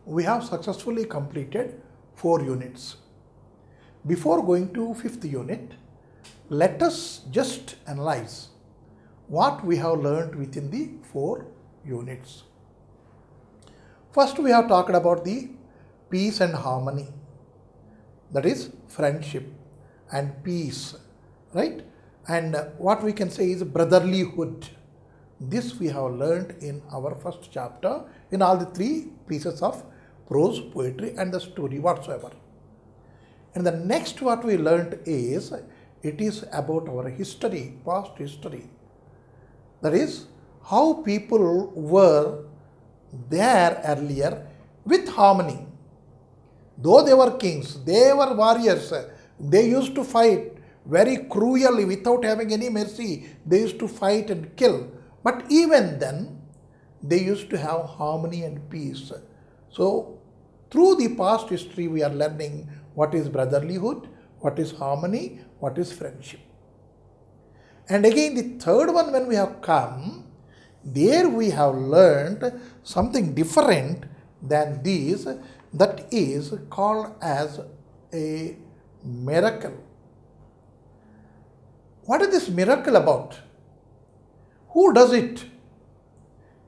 we have successfully completed 4 units. Before going to 5th unit, let us just analyze what we have learned within the 4 units. First, we have talked about the peace and harmony, that is friendship and peace, right? And what we can say is brotherlyhood. This we have learned in our first chapter in all the 3 pieces of prose, poetry and the story whatsoever. And the next what we learned is, it is about our history, past history. That is, how people were there earlier with harmony. Though they were kings, they were warriors, they used to fight very cruelly without having any mercy. They used to fight and kill. But even then, they used to have harmony and peace. So, through the past history, we are learning what is brotherlyhood, what is harmony, what is friendship. And again, the third one, when we have come, there we have learned something different than these, that is called as a miracle. What is this miracle about? Who does it?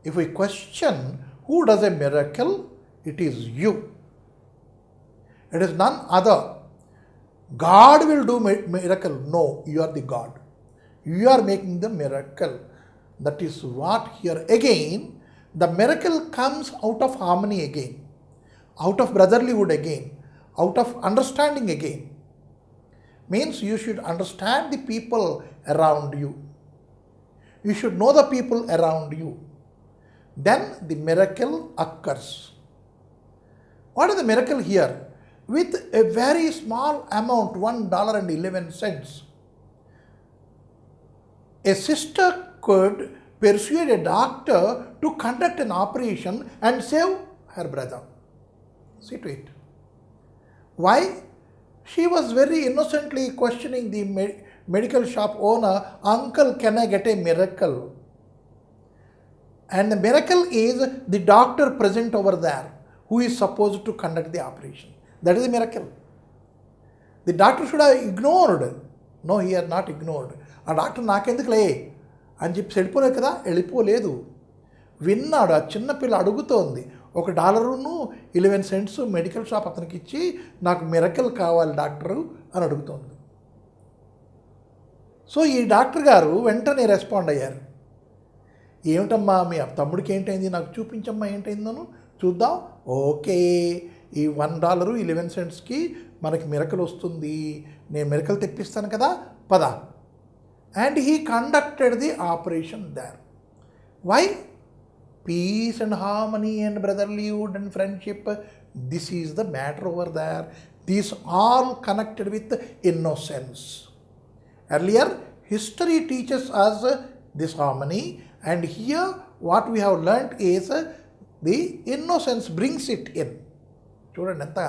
If we question who does a miracle, it is you. It is none other. God will do miracle. No, you are the God. You are making the miracle. That is what here again, the miracle comes out of harmony again, out of brotherlyhood again, out of understanding again. Means you should understand the people around you. You should know the people around you. Then the miracle occurs. What is the miracle here? With a very small amount, $1.11, a sister could persuade a doctor to conduct an operation and save her brother. See to it. Why? She was very innocently questioning the medical shop owner, "Uncle, can I get a miracle?" And the miracle is the doctor present over there who is supposed to conduct the operation. That is a miracle. The doctor should have ignored. No, he had not ignored. ఆ doctor నాకెందుకులే అని చెప్పి వెళ్ళిపోలేదు కదా, వెళ్ళిపోలేదు. విన్నాడు. ఆ చిన్నపిల్ల అడుగుతోంది, $1.11 medical shop అతనికి ఇచ్చి, నాకు మిరకల్ కావాలి డాక్టరు అని అడుగుతోంది. సో ఈ డాక్టర్ గారు వెంటనే రెస్పాండ్ అయ్యారు. ఏమిటమ్మా మీ తమ్ముడికి ఏంటైంది, నాకు చూపించమ్మా ఏంటైందను చూద్దాం. ఓకే, ఈ $1.11కి మనకి మిరకల్ వస్తుంది, నేను మిరకల్ తెప్పిస్తాను కదా, పద. And he conducted the operation there. Why? Peace and harmony and brotherlyhood and friendship, this is the matter over there. These all connected with innocence. Earlier, history teaches us this harmony, and here what we have learnt is the innocence brings it in. చూడండి ఎంత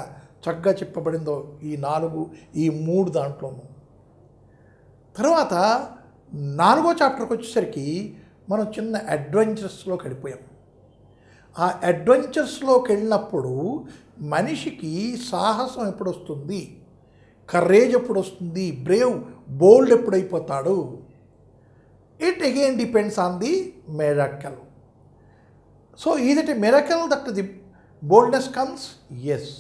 చక్కగా చెప్పబడిందో ఈ 3 దాంట్లోనూ. తర్వాత 4వ చాప్టర్కి వచ్చేసరికి మనం చిన్న అడ్వెంచర్స్లోకి వెళ్ళిపోయాం. ఆ అడ్వెంచర్స్లోకి వెళ్ళినప్పుడు మనిషికి సాహసం ఎప్పుడు వస్తుంది, కరేజ్ ఎప్పుడు వస్తుంది, బ్రేవ్ బోల్డ్ ఎప్పుడైపోతాడు, it again depends on the miracle. So is it a miracle that the boldness comes? Yes.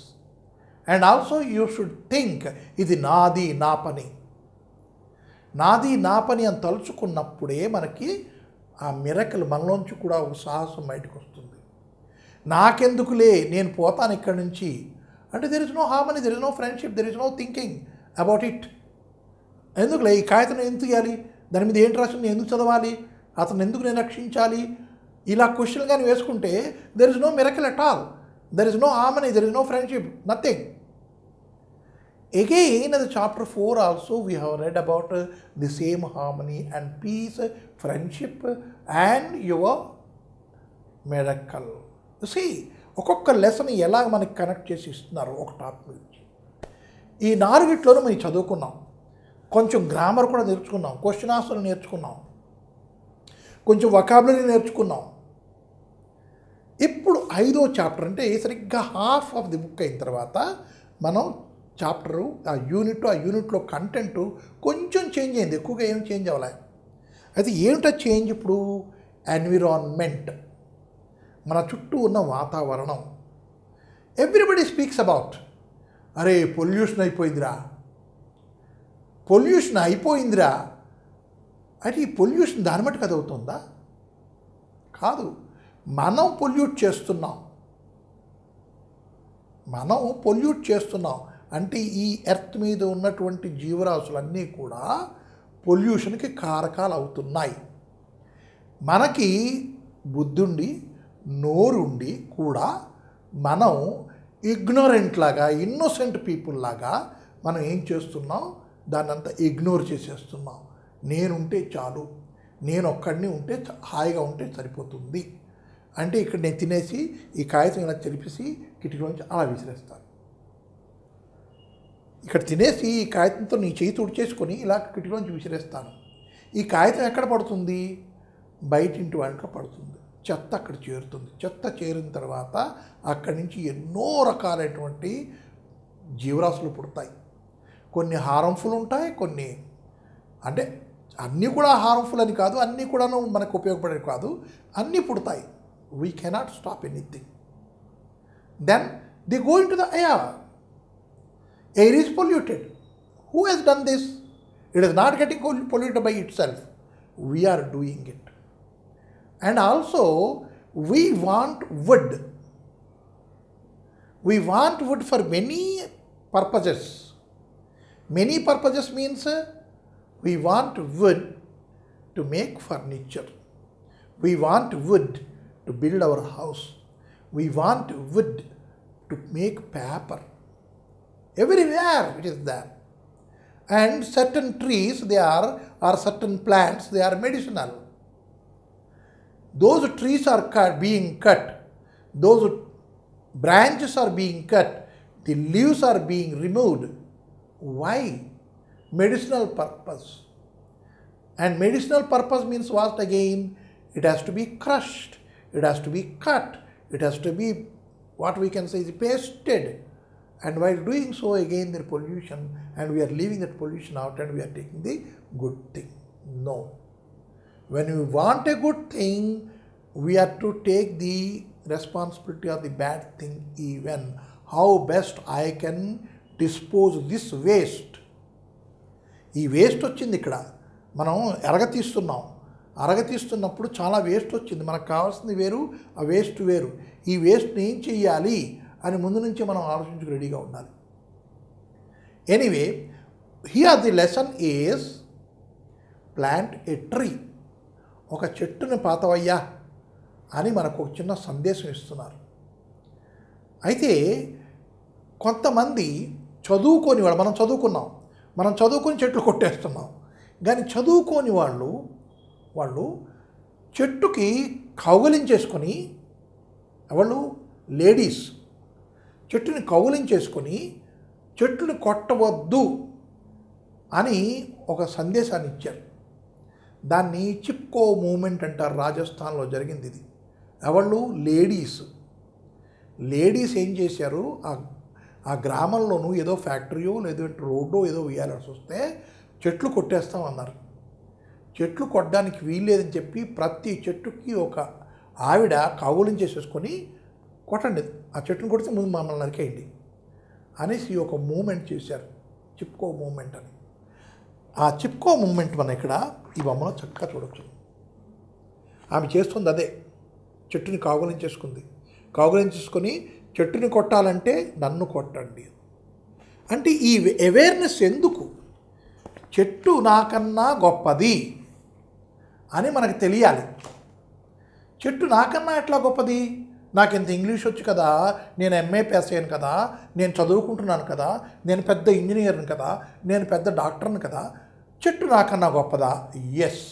And also you should think, ఇది నాది, నా పని, నాది నా పని అని తలుచుకున్నప్పుడే మనకి ఆ మిరకల్ మనలోంచి కూడా ఒక సాహసం బయటకు వస్తుంది. నాకెందుకులే, నేను పోతాను ఇక్కడి నుంచి అంటే there is no harmony, there is no friendship, there is no thinking about it. ఎందుకులే ఈ కాగితం ఎందుకు ఇవ్వాలి, దాని మీద ఏంటి రాసింది, ఎందుకు చదవాలి, అతను ఎందుకు నేను రక్షించాలి, ఇలా క్వశ్చన్లు కానీ వేసుకుంటే there is no miracle at all. There is no harmony, there is no friendship, nothing. Again, in the chapter 4 also, we have read about the same harmony and peace, friendship and your miracle. You see, ఒక్కొక్క lesson ఎలా మనకి connect చేసి ఇస్తున్నారు ఒక topic నుంచి. ఈ 4 మనం చదువుకున్నాం, కొంచెం గ్రామర్ కూడా నేర్చుకున్నాం, క్వశ్చన్ ఆన్సర్ నేర్చుకున్నాం, కొంచెం వొకాబులరీ నేర్చుకున్నాం. ఇప్పుడు 5వ చాప్టర్ అంటే సరిగ్గా హాఫ్ ఆఫ్ ది బుక్ అయిన తర్వాత మనం చాప్టరు ఆ యూనిట్లో కంటెంట్ కొంచెం చేంజ్ అయింది, ఎక్కువగా ఏం చేంజ్ అవ్వలే. అయితే ఏమిటో చేంజ్ ఇప్పుడు? ఎన్విరాన్మెంట్, మన చుట్టూ ఉన్న వాతావరణం. ఎవ్రీబడి స్పీక్స్ అబౌట్, అరే పొల్యూషన్ అయిపోయిందిరా, పొల్యూషన్ అయిపోయిందిరా. అంటే ఈ పొల్యూషన్ దాని మట్టుకు అది అవుతుందా? కాదు, మనం పొల్యూట్ చేస్తున్నాం. అంటే ఈ ఎర్త్ మీద ఉన్నటువంటి జీవరాశులన్నీ కూడా పొల్యూషన్కి కారకాలు అవుతున్నాయి. మనకి బుద్ధుండి నోరుండి కూడా మనం ఇగ్నోరెంట్ లాగా, ఇన్నోసెంట్ పీపుల్ లాగా మనం ఏం చేస్తున్నాం? దాన్ని అంతా ఇగ్నోర్ చేసేస్తున్నాం. నేనుంటే చాలు, నేను ఒక్కడిని ఉంటే హాయిగా ఉంటే సరిపోతుంది అంటే ఇక్కడ నేను తినేసి ఈ కాగితం ఇలా చెరిపేసి కిటికీలోంచి అలా విసిరేస్తాను. ఇక్కడ తినేసి ఈ కాగితంతో నీ చేయి తుడిచేసుకొని ఇలా కిటికీలోంచి విసిరేస్తాను. ఈ కాగితం ఎక్కడ పడుతుంది? బయటింటి వాటిలో పడుతుంది. చెత్త అక్కడ చేరుతుంది. చెత్త చేరిన తర్వాత అక్కడి నుంచి ఎన్నో రకాలైనటువంటి జీవరాశులు పుడతాయి. కొన్ని హార్మ్ఫుల్ ఉంటాయి, కొన్ని అంటే అన్నీ కూడా హార్మ్ఫుల్ అని కాదు, అన్నీ కూడా మనకు ఉపయోగపడేవి కాదు, అన్నీ పుడతాయి. We cannot stop anything. Then the go into the air. Air is polluted. Who has done this? It is not getting polluted by itself. We are doing it. And also we want wood. We want wood for many purposes. Many purposes means we want wood to make furniture. We want wood to build our house. We want wood to make paper. Everywhere it is there. And certain trees, or certain plants, they are medicinal. Those trees are being cut, those branches are being cut, the leaves are being removed. Why? Medicinal purpose. And medicinal purpose means what again? It has to be crushed, it has to be cut, it has to be what we can say is pasted. And while doing so, again there is pollution, and we are leaving that pollution out and we are taking the good thing. No. When we want a good thing, we have to take the responsibility of the bad thing even. How best I can dispose this waste. ఈ waste వచ్చింది ఇక్కడ, మనం అరగతీస్తున్నప్పుడు చాలా waste వచ్చింది. మనకు కావాల్సింది వేరు, ఆ వేస్ట్ వేరు. ఈ వేస్ట్ని ఏం చెయ్యాలి అని ముందు నుంచి మనం ఆలోచించుకు రెడీగా ఉండాలి. Anyway, here the lesson is plant a tree. ఒక చెట్టుని పాతవయ్యా అని మనకు ఒక చిన్న సందేశం ఇస్తున్నారు. అయితే కొంతమంది చదువుకోని వాళ్ళు, మనం చదువుకొని చెట్లు కొట్టేస్తున్నాం. కానీ చదువుకోని వాళ్ళు చెట్టుకి కౌగిలించేసుకొని, వాళ్ళు లేడీస్ చెట్టుని కౌగిలించేసుకొని చెట్టుని కొట్టవద్దు అని ఒక సందేశాన్ని ఇచ్చారు. దాన్ని చిప్కో మూమెంట్ అంటారు. రాజస్థాన్లో జరిగింది ఇది. ఎవళ్ళు? లేడీస్ ఏం చేశారు, ఆ గ్రామంలోనూ ఏదో ఫ్యాక్టరీయో లేదంటే రోడ్డో ఏదో వేయాల్సి వస్తే చెట్లు కొట్టేస్తామన్నారు. చెట్లు కొట్టడానికి వీల్లేదని చెప్పి ప్రతి చెట్టుకి ఒక ఆవిడ కౌగులించేసేసుకొని కొట్టండి, ఆ చెట్టును కొడితే ముందు మమ్మల్ని నరికేయండి అనేసి ఒక మూమెంట్ చేశారు, చిప్కో మూమెంట్ అని. ఆ చిప్కో మూమెంట్ మనం ఇక్కడ ఈ బొమ్మలో చక్కగా చూడవచ్చు. ఆమె చేస్తుంది అదే, చెట్టుని కౌగులించేసుకొని చెట్టుని కొట్టాలంటే నన్ను కొట్టండి అంటే ఈ అవేర్నెస్ ఎందుకు? చెట్టు నాకన్నా గొప్పది అని మనకు తెలియాలి. చెట్టు నాకన్నా ఎట్లా గొప్పది? నాకు ఇంత ఇంగ్లీష్ వచ్చు కదా, నేను ఎంఏ పాస్ అయ్యాను కదా, నేను చదువుకుంటున్నాను కదా, నేను పెద్ద ఇంజనీర్ని కదా, నేను పెద్ద డాక్టర్ని కదా, చెట్టు నాకన్నా గొప్పదా? ఎస్,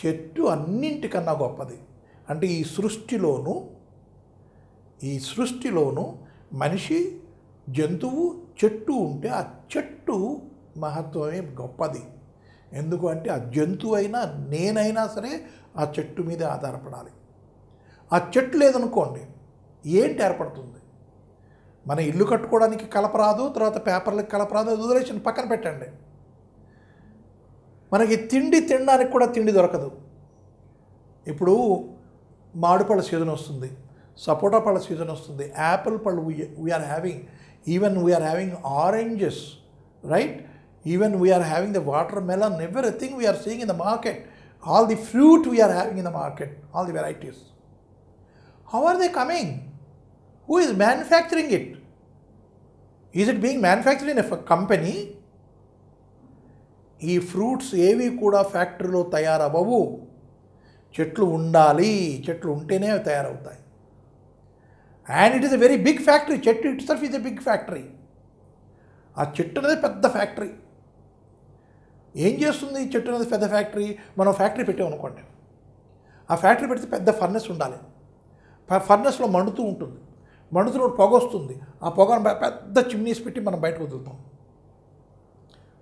చెట్టు అన్నింటికన్నా గొప్పది. అంటే ఈ సృష్టిలోనూ మనిషి, జంతువు, చెట్టు ఉంటే ఆ చెట్టు మహత్వమే గొప్పది. ఎందుకు అంటే ఆ జంతువు అయినా నేనైనా సరే ఆ చెట్టు మీద ఆధారపడాలి. ఆ చెట్టు లేదనుకోండి, ఏంటి ఏర్పడుతుంది? మన ఇల్లు కట్టుకోవడానికి కలపరాదు, తర్వాత పేపర్లకు కలపరాదు, అది వదిలేసి పక్కన పెట్టండి. మనకి తిండి తినడానికి కూడా తిండి దొరకదు. ఇప్పుడు మామిడిపళ్ళ సీజన్ వస్తుంది, సపోటా పళ్ళ సీజన్ వస్తుంది, యాపిల్ పళ్ళు we are having, even we are having oranges, right? Even we are having the watermelon, everything we are seeing in the market. All the fruit we are having in the market, all the varieties. How are they coming? Who is manufacturing it? Is it being manufactured in a company? ఈ fruits ఏవి కూడా ఫ్యాక్టరీలో తయారవ్వవు. చెట్లు ఉండాలి, చెట్లు ఉంటేనే అవి తయారవుతాయి. And it is a very big factory. చెట్టు itself is a big factory. ఆ చెట్టు అనేది పెద్ద ఫ్యాక్టరీ. ఏం చేస్తుంది చెట్టు అనేది? పెద్ద ఫ్యాక్టరీ. మనం ఫ్యాక్టరీ పెట్టామనుకోండి, ఆ ఫ్యాక్టరీ పెడితే పెద్ద ఫర్నెస్ ఉండాలి. ఫర్నెస్లో మండుతూ ఉంటుంది, మండుతున్న పొగ వస్తుంది. ఆ పొగను పెద్ద చిమ్నీస్ పెట్టి మనం బయటకు వదులుతాం,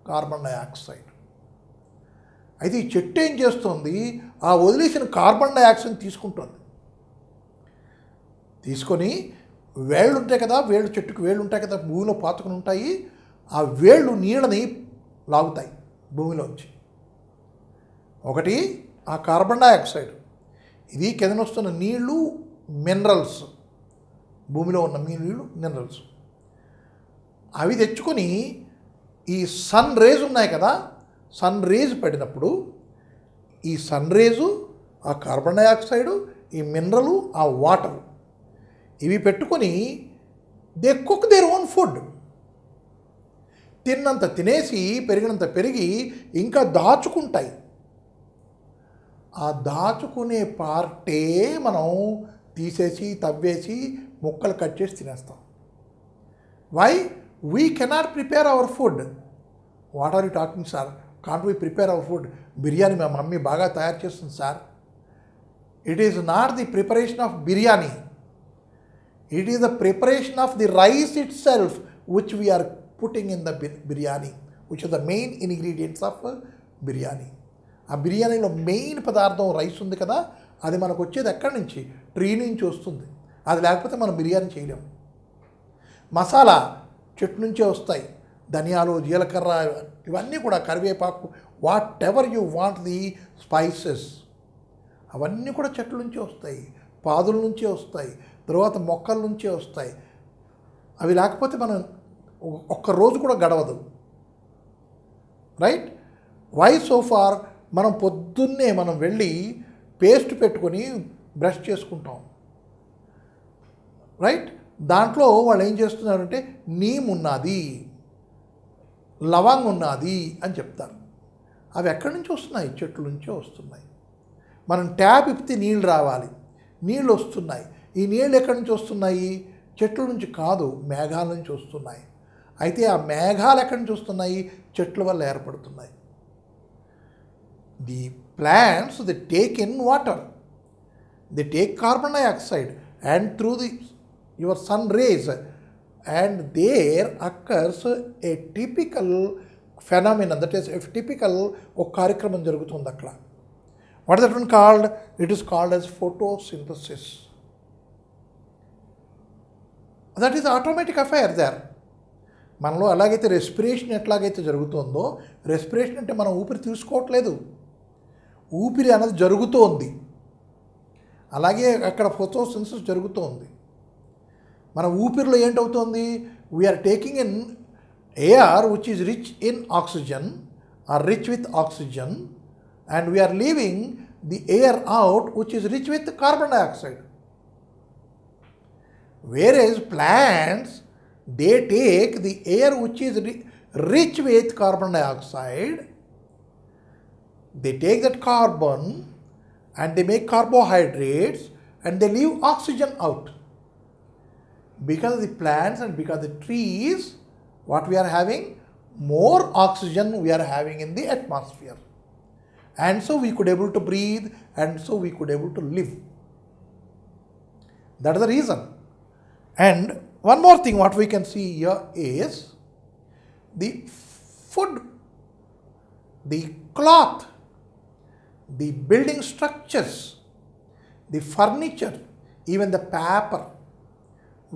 కార్బన్ డైఆక్సైడ్. అయితే ఈ చెట్టు ఏం చేస్తుంది? ఆ వదిలేసిన కార్బన్ డైఆక్సైడ్ తీసుకుంటుంది. తీసుకొని వేళ్ళు ఉంటాయి కదా, వేళ్ళు, చెట్టుకు వేళ్ళు ఉంటాయి కదా, భూమిలో పాతుకుని ఉంటాయి. ఆ వేళ్ళు నీళ్ళని లాగుతాయి భూమిలోంచి. ఒకటి ఆ కార్బన్ డైఆక్సైడ్, ఇది కింద వస్తున్న నీళ్ళు, మినరల్స్, భూమిలో ఉన్న నీళ్ళు మినరల్స్, అవి తెచ్చుకొని ఈ సన్ రేజ్ ఉన్నాయి కదా, సన్ రేజ్ పడినప్పుడు ఈ సన్ రేజు, ఆ కార్బన్ డైఆక్సైడు, ఈ మినరలు, ఆ వాటరు, ఇవి పెట్టుకొని they cook their own food. తిన్నంత తినేసి, పెరిగినంత పెరిగి ఇంకా దాచుకుంటాయి. ఆ దాచుకునే పార్టే మనం తీసేసి, తవ్వేసి, ముక్కలు కట్ చేసి తినేస్తాం. Why? We cannot prepare our food. What are you talking sir? Can't we prepare our food? Biryani మా మమ్మీ బాగా తయారు చేస్తుంది sir. It is not the preparation of biryani. It is the preparation of the rice itself which we are putting in the biryani, which is the main ingredients of biryani. ఆ బిర్యానీలో main పదార్థం rice ఉంది కదా, అది మనకు వచ్చేది ఎక్కడి నుంచి? ట్రీ నుంచి వస్తుంది. అది లేకపోతే మనం బిర్యానీ చేయలేము. మసాలా చెట్టు నుంచే వస్తాయి, ధనియాలు, జీలకర్ర, ఇవన్నీ కూడా, కరివేపాకు, what ever you want the spices, అవన్నీ కూడా చెట్ల నుంచే వస్తాయి, పాదుల నుంచే వస్తాయి, తర్వాత మొక్కల నుంచే వస్తాయి. అవి లేకపోతే మనం ఒక్కరోజు కూడా గడవదు, రైట్? Why so far? మనం పొద్దున్నే మనం వెళ్ళి పేస్ట్ పెట్టుకొని బ్రష్ చేసుకుంటాం, రైట్? దాంట్లో వాళ్ళు ఏం చేస్తున్నారంటే నీమ్ ఉన్నది, లవంగ్ ఉన్నది అని చెప్తారు. అవి ఎక్కడి నుంచి వస్తున్నాయి? చెట్ల నుంచే వస్తున్నాయి. మనం ట్యాప్ ఇప్పితే నీళ్ళు రావాలి, నీళ్ళు వస్తున్నాయి. ఈ నీళ్ళు ఎక్కడి నుంచి వస్తున్నాయి? చెట్ల నుంచి కాదు, మేఘాల నుంచి వస్తున్నాయి. అయితే ఆ మేఘాలు ఎక్కడి నుంచి వస్తున్నాయి? చెట్ల వల్ల ఏర్పడుతున్నాయి. The plants they take in water, they take carbon dioxide and through the your sun rays, and there occurs a typical phenomena, that is a typical ఒక కార్యక్రమం జరుగుతుంది అక్కడ. What is that one called? It is called as photosynthesis. That is automatic affair there. మనలో ఎలాగైతే respiration ఎట్లాగైతే జరుగుతుందో, respiration అంటే మనం ఊపిరి తీసుకోవట్లేదు, ఊపిరి అనేది జరుగుతోంది. అలాగే అక్కడ ఫోటోసింథసిస్ జరుగుతోంది. మన ఊపిరిలో ఏంటవుతోంది? We're taking in air which is rich in oxygen, or rich with oxygen, and we're leaving the air out which is rich with carbon dioxide. Whereas plants, they take the air which is rich with carbon dioxide, they take that carbon and they make carbohydrates and they leave oxygen out. Because the plants and because the trees, what we are having? More oxygen we are having in the atmosphere. And so we could able to breathe, and so we could able to live. That is the reason. And one more thing what we can see here is the food, the cloth, the building structures, the furniture, even the paper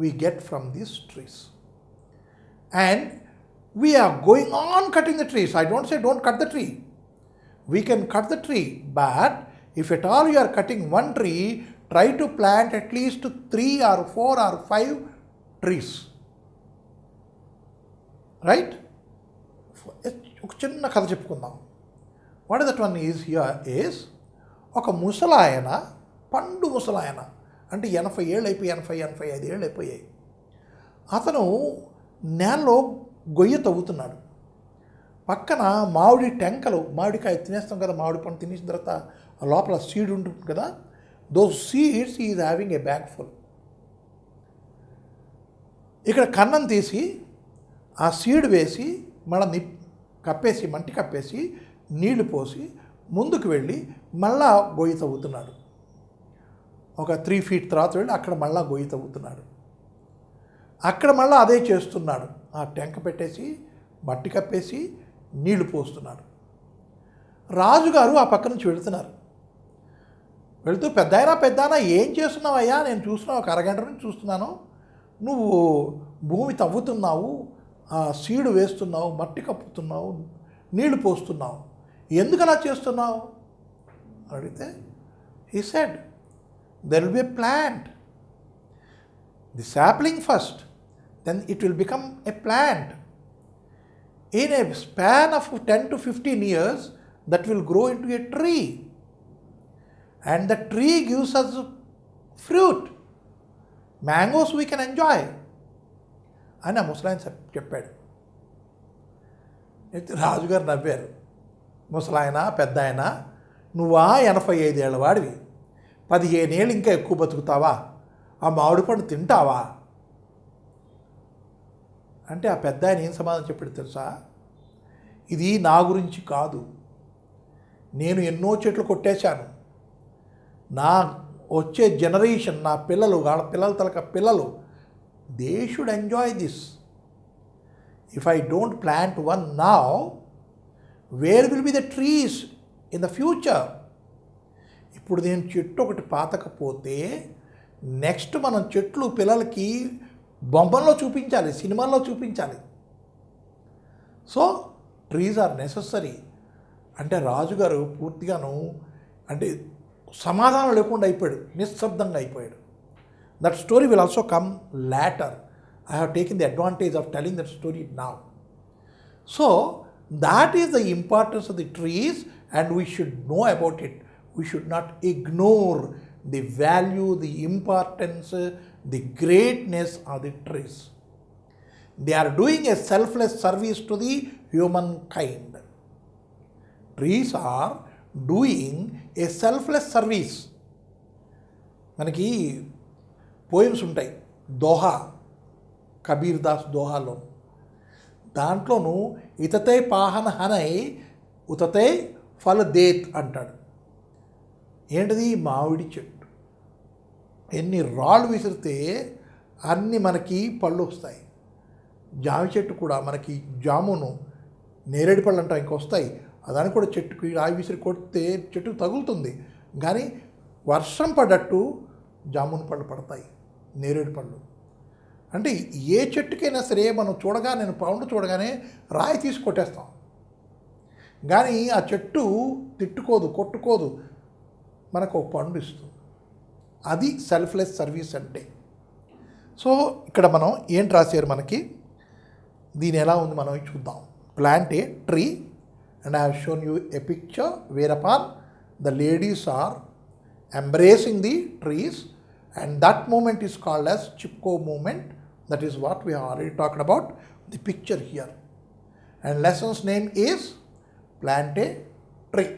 we get from these trees. And we are going on cutting the trees. I don't say don't cut the tree. We can cut the tree, but if at all you are cutting one tree, try to plant at least 3 or 4 or 5 trees. Right? ఒక చిన్న కథ చెప్పుకుందాం. What that one is here is, ఒక ముసలాయన, పండు ముసలాయన, అంటే 80 ఏళ్ళు అయిపోయి 85 ఏళ్ళు అయిపోయాయి. అతను నేలలో గొయ్యి తవ్వుతున్నాడు. పక్కన మామిడి టెంకలు, మామిడికాయ తినేస్తాం కదా, మామిడి పండు తినేసిన తర్వాత ఆ లోపల సీడ్ ఉంటుంది కదా, those seeds is having a bag full. ఇక్కడ కన్నం తీసి ఆ సీడ్ వేసి మళ్ళీ కప్పేసి, మంటి కప్పేసి, నీళ్లు పోసి ముందుకు వెళ్ళి మళ్ళా గొయ్యి తవ్వుతున్నాడు. ఒక 3 feet తర్వాత వెళ్ళి అక్కడ మళ్ళా గొయ్యి తవ్వుతున్నాడు. అక్కడ మళ్ళీ అదే చేస్తున్నాడు. ఆ టెంక పెట్టేసి మట్టి కప్పేసి నీళ్లు పోస్తున్నాడు. రాజుగారు ఆ పక్క నుంచి వెళుతున్నారు. వెళుతూ పెద్దాయనా ఏం చేస్తున్నావయ్యా, నేను చూస్తున్నావు, ఒక అరగంట నుంచి చూస్తున్నాను, నువ్వు భూమి తవ్వుతున్నావు, ఆ సీడు వేస్తున్నావు, మట్టి కప్పుతున్నావు, నీళ్లు పోస్తున్నావు, ఎందుకు అలా చేస్తున్నావు అడిగితే, he said there will be a plant, the sapling first, then it will become a plant. In a span of 10 to 15 years, that will grow into a tree, and the tree gives us fruit, mangoes we can enjoy అని ఆ ముసలాయన చెప్పాడు. అయితే రాజుగారు నవ్వారు. ముసలాయన, పెద్ద ఆయన, నువ్వా 85 ఏళ్ళ వాడివి, 15 ఏళ్ళు ఇంకా ఎక్కువ బతుకుతావా, ఆ మామిడి పండు తింటావా అంటే ఆ పెద్ద ఆయన ఏం సమాధానం చెప్పాడు తెలుసా, ఇది నా గురించి కాదు, నేను ఎన్నో చెట్లు కొట్టేశాను, నా వచ్చే జనరేషన్, నా పిల్లలు, వాళ్ళ పిల్లల తలక పిల్లలు, they should enjoy this. If I don't plant one now, where will be the trees in the future. ఇప్పుడు నేను చెట్టు ఒకటి పాతకపోతే నెక్స్ట్ మనం చెట్లు పిల్లలకి బొమ్మల్లో చూపించాలి, సినిమాల్లో చూపించాలి. సో ట్రీస్ ఆర్ నెసెసరీ అంటే రాజుగారు పూర్తిగాను అంటే సమాధానం లేకుండా అయిపోయాడు, నిశ్శబ్దంగా అయిపోయాడు. That story will also come later. I have taken the advantage of telling that story now. So that is the importance of the trees, and we should know about it. We should not ignore the value, the importance, the greatness of the trees. They are doing a selfless service to the humankind. Trees are doing a selfless service. మనకి poems ఉంటాయి, Doha, Kabir Das దోహాలో, దాంట్లోనూ ఇతతే పాహన హనై ఉతతే ఫల దేత్ అంటాడు. ఏంటిది? మామిడి చెట్టు. ఎన్ని రాళ్ళు విసిరితే అన్ని మనకి పళ్ళు వస్తాయి. జామి చెట్టు కూడా మనకి జామును, నేరేడు పళ్ళు అంటాం, ఇంక వస్తాయి. దానికి కూడా చెట్టుకి రాయి విసిరి కొడితే చెట్టుకు తగులుతుంది, కానీ వర్షం పడ్డట్టు జామున్ పళ్ళు పడతాయి, నేరేడు పళ్ళు. అంటే ఏ చెట్టుకైనా సరే మనం నేను పండు చూడగానే రాయి తీసి కొట్టేస్తాం, కానీ ఆ చెట్టు తిట్టుకోదు, కొట్టుకోదు, మనకు ఒక పండు ఇస్తుంది. అది సెల్ఫ్లెస్ సర్వీస్ అంటే. సో ఇక్కడ మనం ఏంటి రాశారు మనకి, దీని ఎలా ఉంది మనం చూద్దాం. Plant a tree, and I have shown you a picture where upon the ladies are embracing the trees, and that movement is called as Chipko movement. That is what we have already talked about, the picture here. And lesson's name is plant a tree.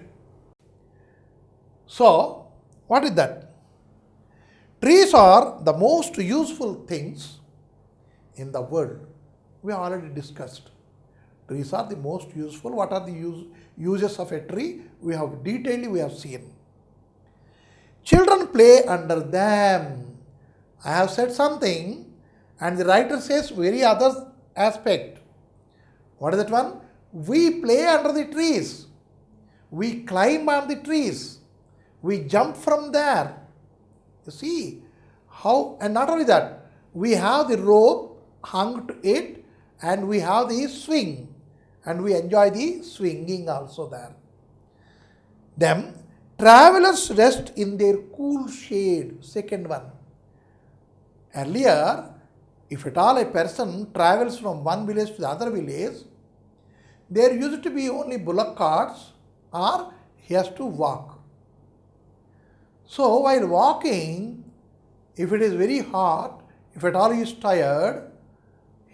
So what is that? Trees are the most useful things in the world. We already discussed. Trees are the most useful. What are the uses of a tree? We have seen. Children play under them. I have said something, and the writer says very other aspect. What is that one? We play under the trees. We climb on the trees. We jump from there. You see How, and not only that, we have the rope hung to it and we have the swing and we enjoy the swinging also there. Then travelers rest in their cool shade. Second one. Earlier, if at all a person travels from one village to the other village, there used to be only bullock carts or he has to walk. So while walking, if it is very hot, if at all he is tired,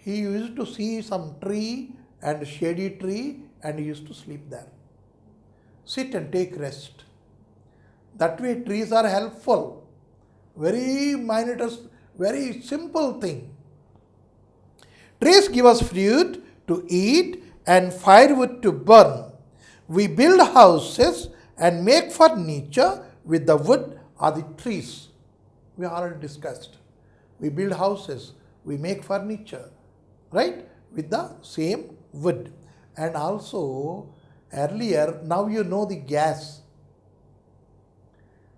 he used to see some tree and shady tree and he used to sleep there. Sit and take rest. That way trees are helpful. Very minute, very simple thing. Trees give us fruit to eat and firewood to burn. We build houses and make furniture with the wood or the trees. We already discussed. We build houses, we make furniture, right, with the same wood. And also earlier, now you know the gas.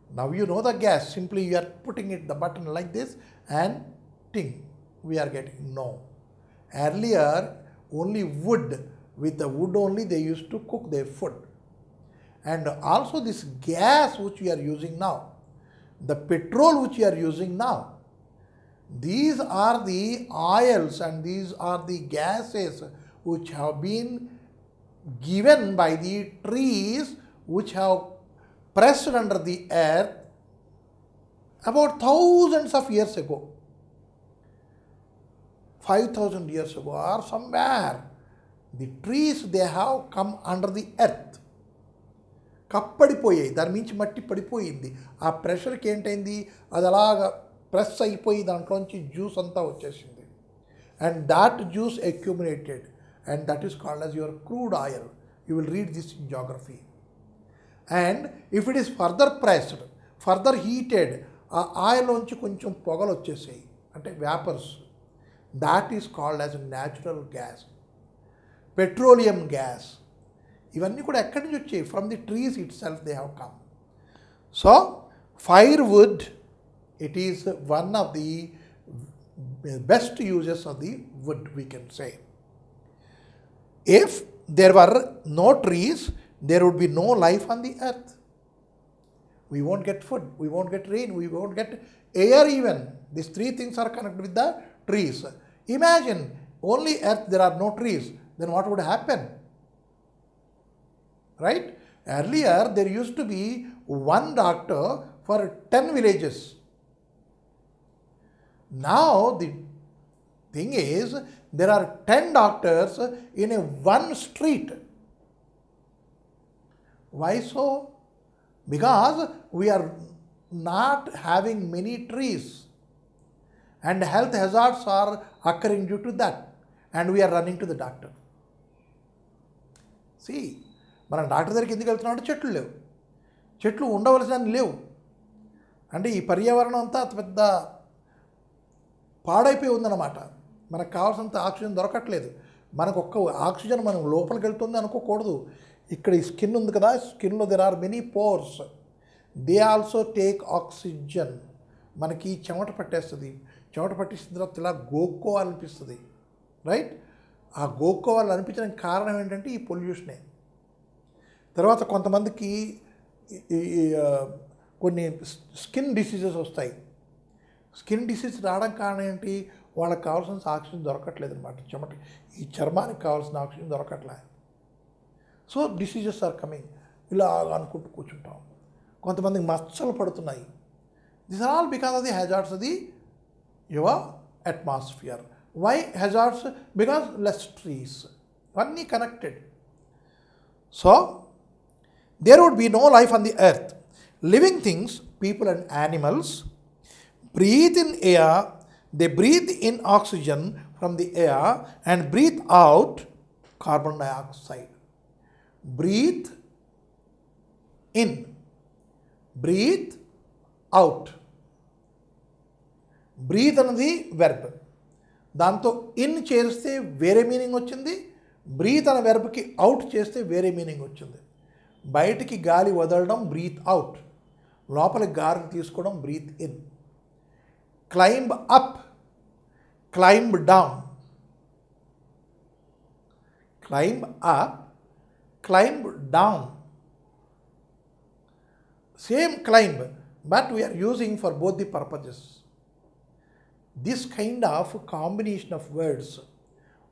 Now you know the gas. Simply you are putting it the button like this and ting, we are getting. No. Earlier only wood, with the wood only they used to cook their food. And also this gas which we are using now, the petrol which we are using now, these are the oils and these are the gases which have been given by the trees which have pressed under the earth about thousands of years ago. 5,000 years ago or somewhere, the trees they have come under the earth. కప్పడిపోయాయి, దాని మించి మట్టి పడిపోయింది. ఆ ప్రెషర్కి ఏంటైంది, అది అలాగా press అయిపోయి దాంట్లోంచి juice అంతా వచ్చేసింది. And that juice accumulated and that is called as your crude oil. You will read this in geography. And if it is further pressed, further heated, ఆ ఆయిల్లోంచి కొంచెం పొగలు వచ్చేసాయి, అంటే vapours. That is called as natural gas, petroleum gas. ఇవన్నీ కూడా ఎక్కడి నుంచి వచ్చాయి? From the trees itself they have come. So firewood, it is one of the best uses of the wood we can say. If there were no trees, there would be no life on the earth. We won't get food, we won't get rain, we won't get air even. These three things are connected with the trees. Imagine only earth, there are no trees, then what would happen? Right? Earlier there used to be one doctor for 10 villages. Now the thing is, there are 10 doctors in a one street. Why so? Because we are not having many trees and health hazards are occurring due to that, and we are running to the doctor. See, మనం doctor దగ్గరికి ఎందుకు వెళ్తున్నాం అంటే చెట్లు లేవు, చెట్లు ఉండవలసిన లేవు. అంటే ఈ పర్యావరణం అంతా పెద్ద పాడైపోయి ఉందన్నమాట. మనకు కావాల్సినంత ఆక్సిజన్ దొరకట్లేదు. మనకు ఒక్క ఆక్సిజన్ మనం లోపలికి వెళ్తుంది అనుకోకూడదు. ఇక్కడ ఈ స్కిన్ ఉంది కదా, స్కిన్లో there are many pores, they also take oxygen. మనకి చెమట పట్టేస్తుంది, చెమట పట్టేసిన తర్వాత ఇలా గోక్కోవాలనిపిస్తుంది, రైట్? ఆ గోక్కోవాలనిపించడానికి కారణం ఏంటంటే ఈ పొల్యూషనే. తర్వాత కొంతమందికి కొన్ని స్కిన్ డిసీజెస్ వస్తాయి. స్కిన్ డిసీజ్ రావడం కారణం ఏంటి? వాళ్ళకి కావాల్సిన ఆక్సిజన్ దొరకట్లేదు అనమాట. చెమట, ఈ చర్మానికి కావాల్సిన ఆక్సిజన్ దొరకట్లే. So diseases are coming. ఇలా అనుకుంటూ కూర్చుంటాం. కొంతమందికి మచ్చలు పడుతున్నాయి. This are all because of the hazards of the your atmosphere. Why hazards? Because less trees. అన్నీ connected. So there would be no life on the earth. Living things, people and animals, breathe in air. They breathe in oxygen from the air and breathe out carbon dioxide. Breathe in, breathe out. Breathe అన్నది verb. దాంతో in చేస్తే వేరే meaning వచ్చింది, breath అనే వెర్బ్కి out చేస్తే వేరే meaning వచ్చింది. బయటికి గాలి వదలడం బ్రీత్ అవుట్, లోపలికి గాలి తీసుకోవడం breathe in. climb up, climb down, climb up, climb down. Same climb, but we are using for both the purposes. This kind of combination of words,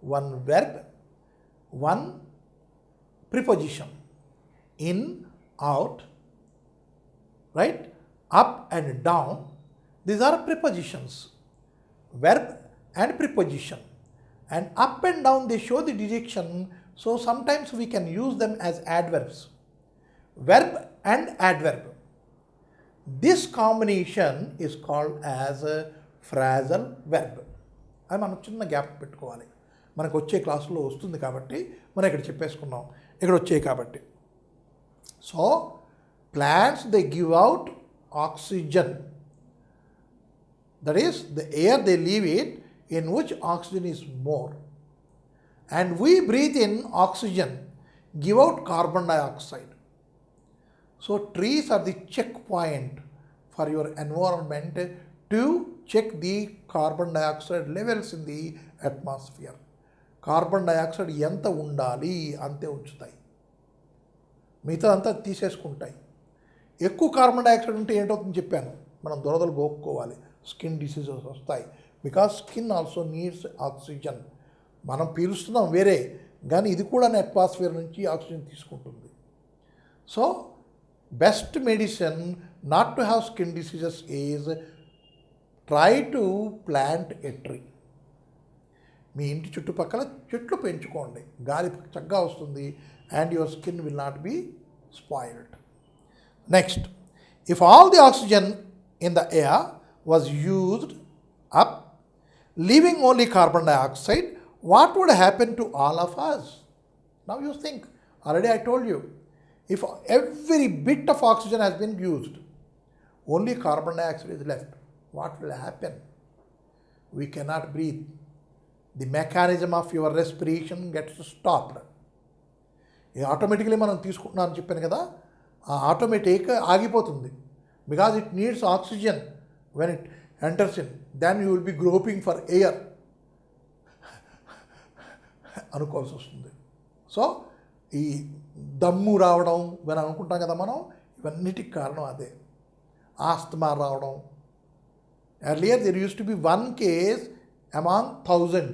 one verb, one preposition, in, out, right, up and down, these are prepositions, verb and preposition. And up and down, they show the direction, so sometimes we can use them as adverbs, verb and adverb. This combination is called as a phrasal verb. అది మనం చిన్న gap పెట్టుకోవాలి, మనకు వచ్చే క్లాసులో వస్తుంది కాబట్టి మనం ఇక్కడ చెప్పేసుకున్నాం, ఇక్కడ వచ్చాయి కాబట్టి. So plants, they give out oxygen, that is the air they leave it in which oxygen is more, and we breathe in oxygen, give out carbon dioxide. So trees are the checkpoint for your environment to check the carbon dioxide levels in the atmosphere. Carbon dioxide ఎంత ఉండాలి అంతే ఉంచుతాయి, మిగతా అంతా తీసేసుకుంటాయి. ఎక్కువ carbon dioxide ఉంటే ఏంటవుతుందని చెప్పాను, మనం దురదలు గోక్కోవాలి, స్కిన్ డిసీజెస్ వస్తాయి. Because skin also needs oxygen. మనం పీలుస్తున్నాం వేరే, కానీ ఇది కూడా అట్మాస్ఫియర్ నుంచి ఆక్సిజన్ తీసుకుంటుంది. So best medicine not to have skin diseases is try to plant a tree. మీ ఇంటి చుట్టుపక్కల చెట్లు పెంచుకోండి, గాలి చక్కగా వస్తుంది, and your skin will not be spoiled. Next, if all the oxygen in the air was used up, leaving only carbon dioxide, what would happen to all of us? Now you think, already I told you, if every bit of oxygen has been used, only carbon dioxide is left, what will happen? We cannot breathe. The mechanism of your respiration gets stopped. Automatically మనం తీసుకుంటున్నామని చెప్పాను కదా, ఆ automatic ఆగిపోతుంది. Because it needs oxygen when it enters in, then you will be groping for air అనుకోవాల్సి వస్తుంది. So ఈ దమ్ము రావడం అని అనుకుంటాం కదా మనం, ఇవన్నిటికి కారణం అదే. ఆస్తమా రావడం, earlier there used to be 1 case among 1000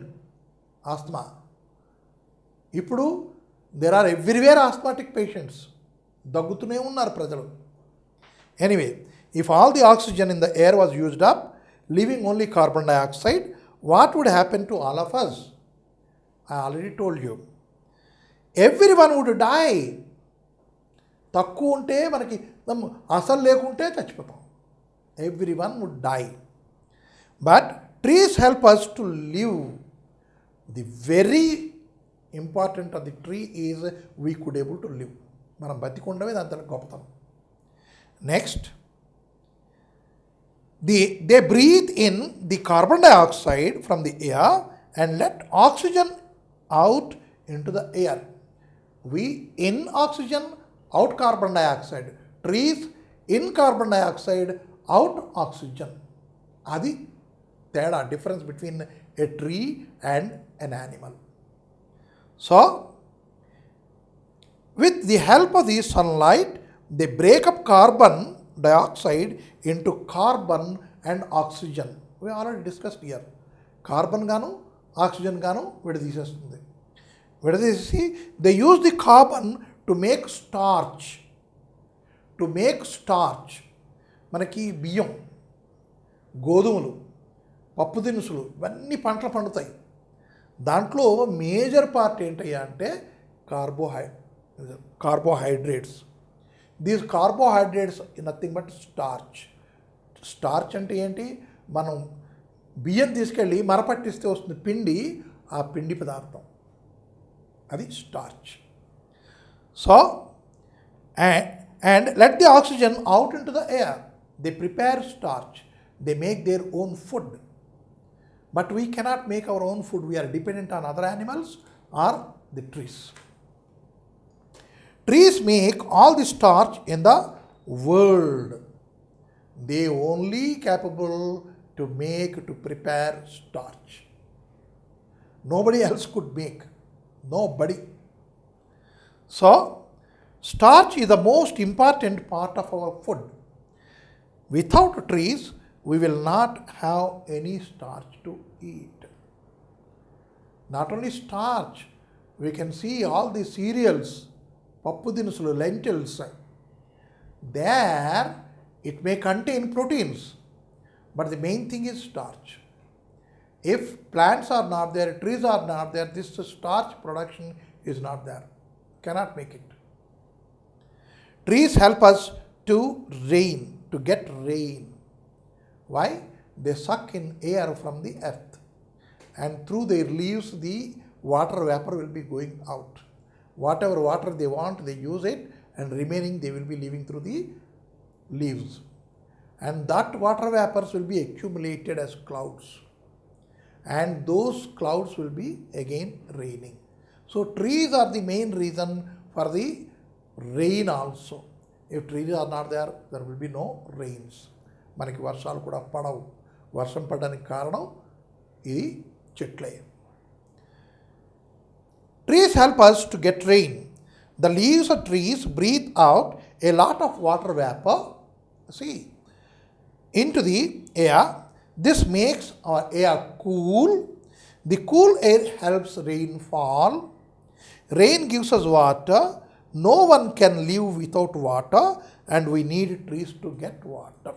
asthma. ఇప్పుడు there are everywhere asthmatic patients, దగ్గుతూనే ఉన్నారు ప్రజలు. Anyway, if all the oxygen in the air was used up, leaving only carbon dioxide, what would happen to all of us? I already told you, everyone would die. తక్కువ ఉంటే మనకి, అసలు లేకుంటే చచ్చిపోతాం. Everyone would die. But trees help us to live. The very important of the tree is we could able to live. మనం బతికుండమే దాని గొప్పతనం. Next, they breathe in the carbon dioxide from the air and let oxygen out into the air. We in oxygen, out carbon dioxide. Trees in carbon dioxide, out oxygen. Adi teda, difference between a tree and an animal. So with the help of the sunlight, they break up carbon dioxide into carbon and oxygen. We already discussed here. Carbon గాను oxygen గాను విడదీసేస్తుంది. విడదీసి they use the carbon to make starch. To make starch, మనకి బియ్యం, గోధుమలు, పప్పు దినుసులు, ఇవన్నీ పంటలు పండుతాయి. దాంట్లో మేజర్ పార్ట్ ఏంటయ్యా అంటే carbohydrates. These carbohydrates nothing but starch. Starch అంటే ఏంటి? మనం బియ్యం తీసుకెళ్ళి మరపట్టిస్తే వస్తుంది పిండి, ఆ పిండి పదార్థం అది starch. So and let the oxygen out into the air. They prepare starch. They make their own food. But we cannot make our own food. We are dependent on other animals or the trees. Trees make all the starch in the world. They only capable to prepare starch. Nobody else could make. Nobody. So, starch is the most important part of our food. Without trees, we will not have any starch to eat. Not only starch, we can see all the cereals, pappu dinusulu, lentils. There, it may contain proteins, but the main thing is starch. If plants are not there, trees are not there, this starch production is not there. Cannot make it. Trees help us to get rain. Why? They suck in air from the earth, and through their leaves the water vapor will be going out. Whatever water they want, they use it, and remaining they will be leaving through the leaves. And that water vapors will be accumulated as clouds. And those clouds will be again raining. So trees are the main reason for the rain also. If trees are not there, there will be no rains. మనకి వర్షాలు కూడా పడవు. వర్షం పడడానికి కారణం ఇది చెట్లే. Trees help us to get rain. The leaves of trees breathe out a lot of water vapor, into the air. This makes our air cool. The cool air helps rain fall. Rain gives us water. No one can live without water, and we need trees to get water.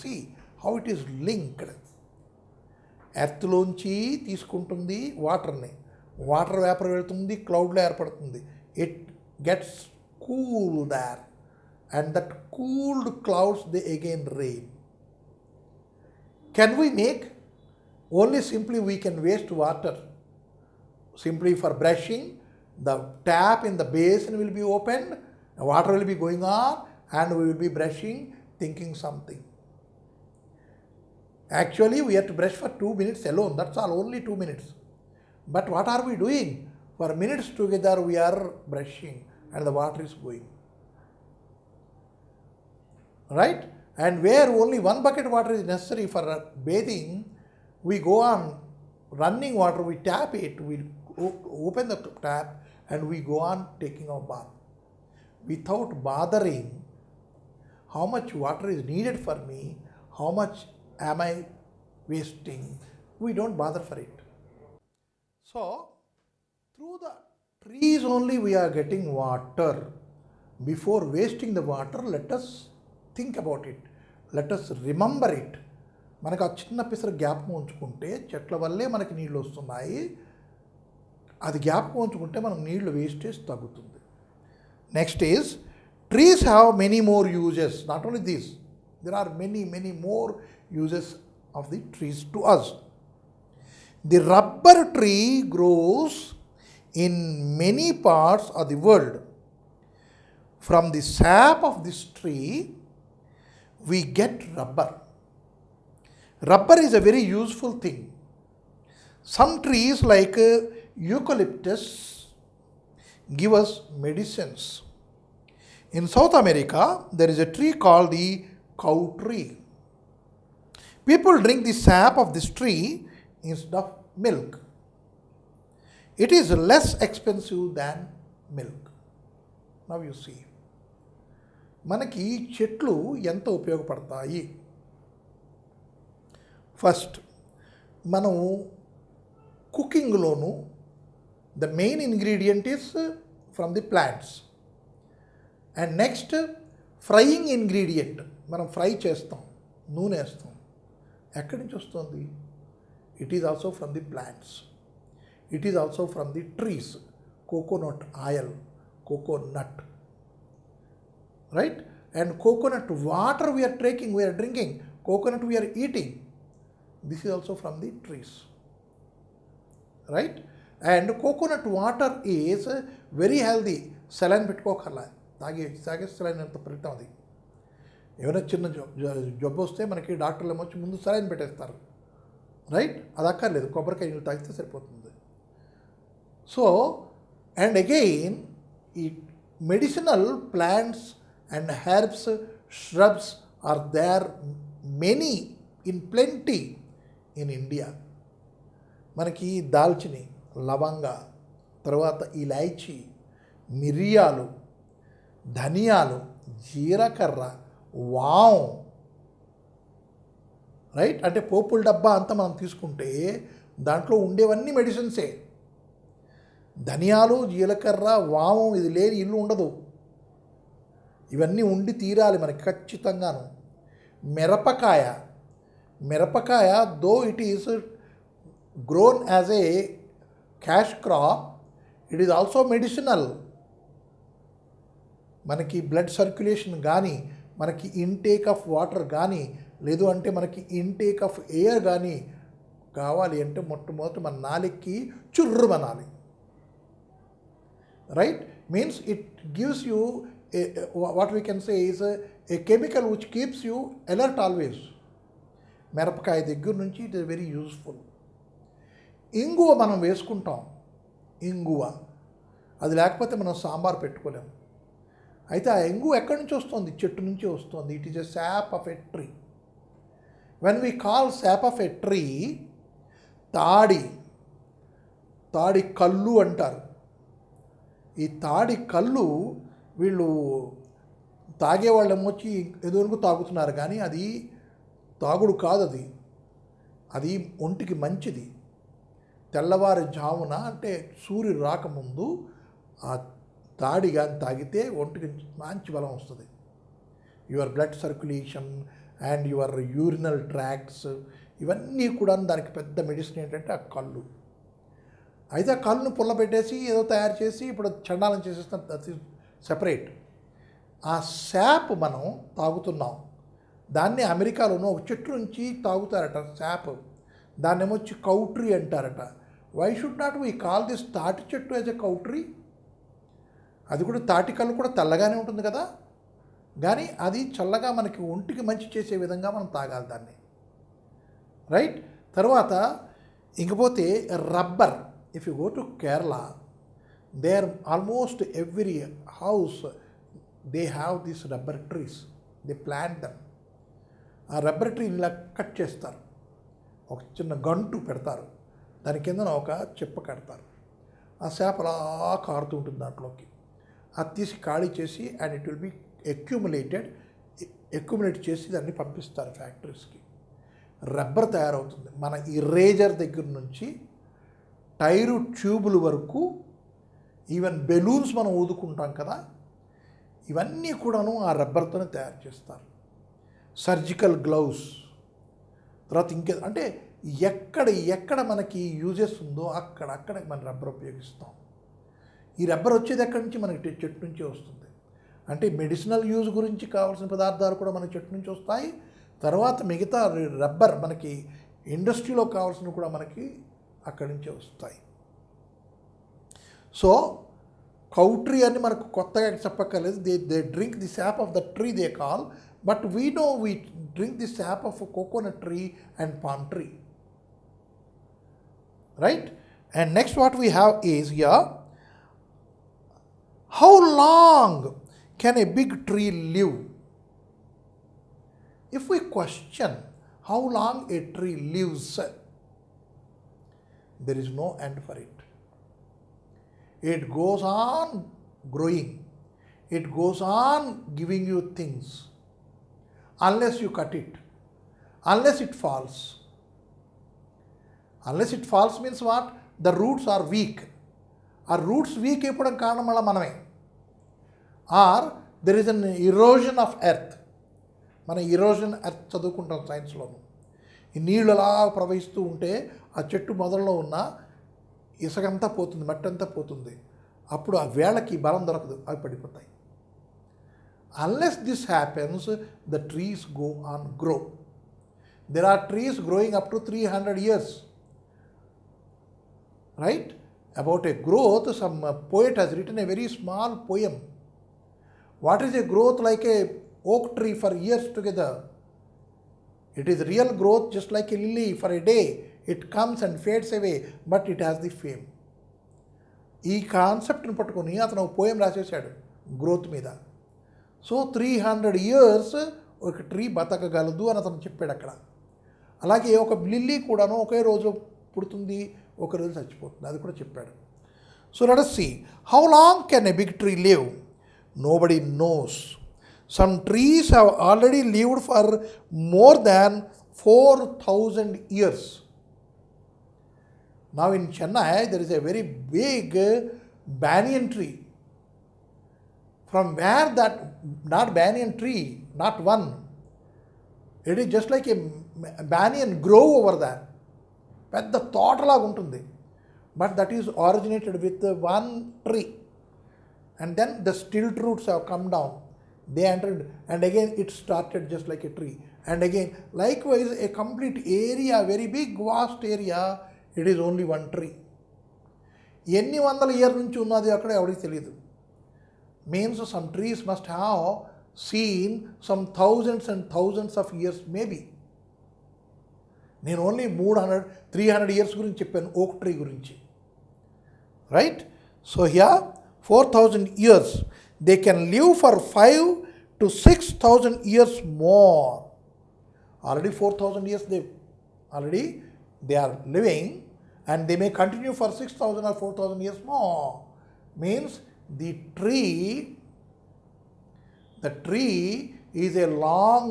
See how it is linked. ఎర్త్లోంచి తీసుకుంటుంది వాటర్ని, water vapour వెళ్తుంది, క్లౌడ్లో ఏర్పడుతుంది. It gets cool there, and that cooled clouds they again rain. Can we make? Only simply we can waste water. Simply for brushing, the tap in the basin will be opened, water will be going on, and we will be brushing, thinking something. Actually, we have to brush for 2 minutes alone. That's all, only 2 minutes. But what are we doing? For minutes together, we are brushing, and the water is going. Right? And where only 1 bucket water is necessary for bathing, we go on running water, we tap it, we open the tap, and we go on taking our bath. Without bothering how much water is needed for me, how much am I wasting, we don't bother for it. So, through the trees only we are getting water. Before wasting the water, let us think about it. Let us remember it. మనకు ఆ చిన్న పిసర జ్ఞాపకం ఉంచుకుంటే చెట్ల వల్లే మనకి నీళ్ళు వస్తున్నాయి. అది జ్ఞాపకం ఉంచుకుంటే మనం నీళ్ళు వేస్టేజ్ తగ్గుతుంది. Next is trees have many more uses. Not only this, there are many more uses of the trees to us. The rubber tree grows in many parts of the world. From the sap of this tree we get rubber. Rubber is a very useful thing. Some trees like eucalyptus give us medicines. In South America, there is a tree called the cow tree. People drink the sap of this tree instead of milk. It is less expensive than milk. Now you see. మనకి చెట్లు ఎంత ఉపయోగపడతాయి. First మనం కుకింగ్లోను the main ingredient is from the plants. And next frying ingredient, మనం fry చేస్తాం, నూనె వేస్తాం. ఎక్కడి నుంచి వస్తుంది? It is also from the plants. It is also from the trees. Coconut oil, coconut, right? And coconut water we are drinking, coconut we are eating. This is also from the trees, right? And coconut water is very healthy. Saline పెట్టుకోకర్లా, తాగే saline అంత ఫలితం అది. ఏమైనా చిన్న జబ్బు వస్తే మనకి డాక్టర్లు ఏమొచ్చి ముందు saline పెట్టేస్తారు, రైట్? అది అక్కర్లేదు, కొబ్బరికాయ నీళ్ళు తాగితే సరిపోతుంది. సో అండ్ అగైన్ ఈ medicinal plants and herbs, shrubs are there many in plenty in India. మనకి దాల్చిని, లవంగ, తర్వాత ఇలాచీ, మిరియాలు, ధనియాలు, జీలకర్ర, వాము, రైట్. అంటే పోపుల డబ్బా అంతా మనం తీసుకుంటే దాంట్లో ఉండేవన్నీ మెడిసిన్సే. ధనియాలు, జీలకర్ర, వాము ఇది లేని ఇల్లు ఉండదు. ఇవన్నీ ఉండి తీరాలి మనకి ఖచ్చితంగాను. మిరపకాయ though it is grown as a cash crop, it is also medicinal. మనకి బ్లడ్ సర్క్యులేషన్ కానీ, మనకి ఇంటేక్ ఆఫ్ వాటర్ కానీ, లేదు అంటే మనకి ఇంటేక్ ఆఫ్ ఎయిర్ కానీ కావాలి అంటే మొట్టమొదటి మన నాలుగుకి చుర్రుమనాలి, right. Means it gives you what we can say is a chemical which keeps you alert always. మిరపకాయ దగ్గర నుంచి ఇట్ ఈస్ వెరీ యూస్ఫుల్. ఇంగువ మనం వేసుకుంటాం. ఇంగువ అది లేకపోతే మనం సాంబార్ పెట్టుకోలేము. అయితే ఆ ఇంగువ ఎక్కడి నుంచి వస్తుంది? చెట్టు నుంచి వస్తుంది. It is a sap of a tree. When we call sap of a tree, తాడి కళ్ళు అంటారు. ఈ తాడి కళ్ళు వీళ్ళు తాగేవాళ్ళు ఏమొచ్చి ఎదురుకు తాగుతున్నారు, కానీ అది తాగుడు కాదు. అది ఒంటికి మంచిది. తెల్లవారుజామున అంటే సూర్యుడు రాకముందు ఆ తాడి కానీ తాగితే ఒంటికి మంచి బలం వస్తుంది. Your blood circulation and your urinal tracts ఇవన్నీ కూడా దానికి పెద్ద మెడిసిన్ ఏంటంటే ఆ కళ్ళు. అయితే ఆ కళ్ళును పుల్లబెట్టేసి ఏదో తయారు చేసి ఇప్పుడు చండాలం చేసేస్తాం, అది సెపరేట్. ఆ శాప్ మనం తాగుతున్నాం. దాన్ని అమెరికాలోనూ ఒక చెట్టు నుంచి తాగుతారట శాప్. దాన్ని ఏమొచ్చి కౌట్రీ అంటారట. Why should not we call this తాటి చెట్టు యాజ్ ఎ కౌట్రీ? అది కూడా తాటి కళ్ళు కూడా తెల్లగానే ఉంటుంది కదా, కానీ అది చల్లగా మనకి ఒంటికి మంచి చేసే విధంగా మనం తాగాలి దాన్ని, రైట్. తర్వాత ఇంకపోతే rubber. If you go to Kerala, there almost every house they have this rubber trees. They plant them. ఆ రబ్బర్ ట్రీని ఇలా కట్ చేస్తారు, ఒక చిన్న గంటు పెడతారు, దాని కిందన ఒక చెప్ప కడతారు. ఆ చేప అలా కారుతూ ఉంటుంది దాంట్లోకి. అది తీసి ఖాళీ చేసి and it will be accumulate చేసి దాన్ని పంపిస్తారు ఫ్యాక్టరీస్కి. రబ్బర్ తయారవుతుంది. మన ఇరేజర్ దగ్గర నుంచి టైరు ట్యూబుల వరకు, ఈవెన్ బెలూన్స్ మనం ఊదుకుంటాం కదా, ఇవన్నీ కూడాను ఆ రబ్బర్తోనే తయారు చేస్తారు. సర్జికల్ గ్లౌస్, తర్వాత ఇంకే అంటే ఎక్కడ మనకి యూజెస్ ఉందో అక్కడ మనం రబ్బర్ ఉపయోగిస్తాం. ఈ రబ్బర్ వచ్చేది ఎక్కడి నుంచి? మనకి చెట్టు నుంచి వస్తుంది. అంటే మెడిసినల్ యూజ్ గురించి కావాల్సిన పదార్థాలు కూడా మనకి చెట్టు నుంచి వస్తాయి. తర్వాత మిగతా రబ్బర్ మనకి ఇండస్ట్రీలో కావాల్సినవి కూడా మనకి అక్కడి నుంచే వస్తాయి. సో కౌట్రీ అని మనకు కొత్తగా చెప్పక్కర్లేదు. They drink the sap of the tree they call, but we drink the sap of coconut tree and palm tree, right. And next what we have is here, how long can a big tree live? If we question how long a tree lives, there is no end for it. It goes on growing. It goes on giving you things unless you cut it, unless it falls. Unless it falls means what? The roots are weak. ఆ roots weak అయిపోవడం కారణం వల్ల మనమే. Or there is an erosion of earth. మనం erosion earth చదువుకుంటాం సైన్స్లోను. ఈ నీళ్ళు అలా ప్రవహిస్తూ ఉంటే ఆ చెట్టు మొదల్లో ఉన్న ఇసుకంతా పోతుంది, మట్టి అంతా పోతుంది. అప్పుడు ఆ వేళ్ళకి బలం దొరకదు, అవి పడిపోతాయి. Unless this happens, the trees go on grow. There are trees growing up to 300 years, right? About a growth, some poet has written a very small poem. What is a growth like a oak tree for years together? It is real growth just like a lily for a day. It comes and fades away, but it has the fame. ఈ కాన్సెప్ట్ని పట్టుకొని అతను ఒక poem రాసేసాడు growth మీద. So 300 years ఒక tree బతకగలదు అని అతను చెప్పాడు అక్కడ. అలాగే ఒక లిల్లీ కూడాను ఒకే రోజు పుడుతుంది, ఒక రోజు చచ్చిపోతుంది, అది కూడా చెప్పాడు. So let us see how long can a big tree live. Nobody knows. Some trees have already lived for more than 4,000 years. Now in Chennai there is a very big banyan tree. From where that, not banyan tree, not one, it is just like a banyan grove over there, పెద్ద తోటలాగా ఉంటుంది, but that is originated with one tree, and then the stilt roots have come down, they entered, and again it started just like a tree, and again likewise a complete area, very big vast area, it is only one tree. ఎన్ని వందల year నుంచి ఉన్నది అక్కడ ఎవరికి తెలియదు. Means some trees must have seen some thousands and thousands of years maybe. నేను only 300 years గురించి చెప్పాను ఓక్ ట్రీ గురించి, right? So here 4,000 years, they can live for 5,000 to 6,000 years more. Already 4,000 years they are living, and they may continue for 6,000 or 4,000 years more. Means the tree is a long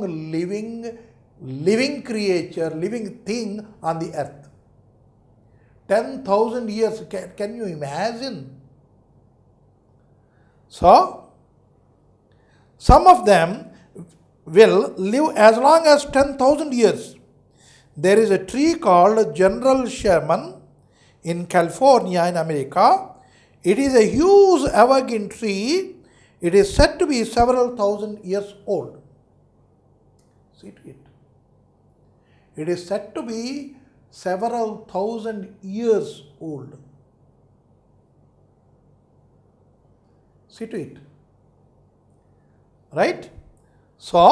living creature, living thing on the earth. 10,000 years, can you imagine? So some of them will live as long as 10,000 years. There is a tree called General Sherman in California in America. It is a huge evergreen tree. It is said to be several thousand years old. See to it. It is said to be several thousand years old. See to it. Right? So,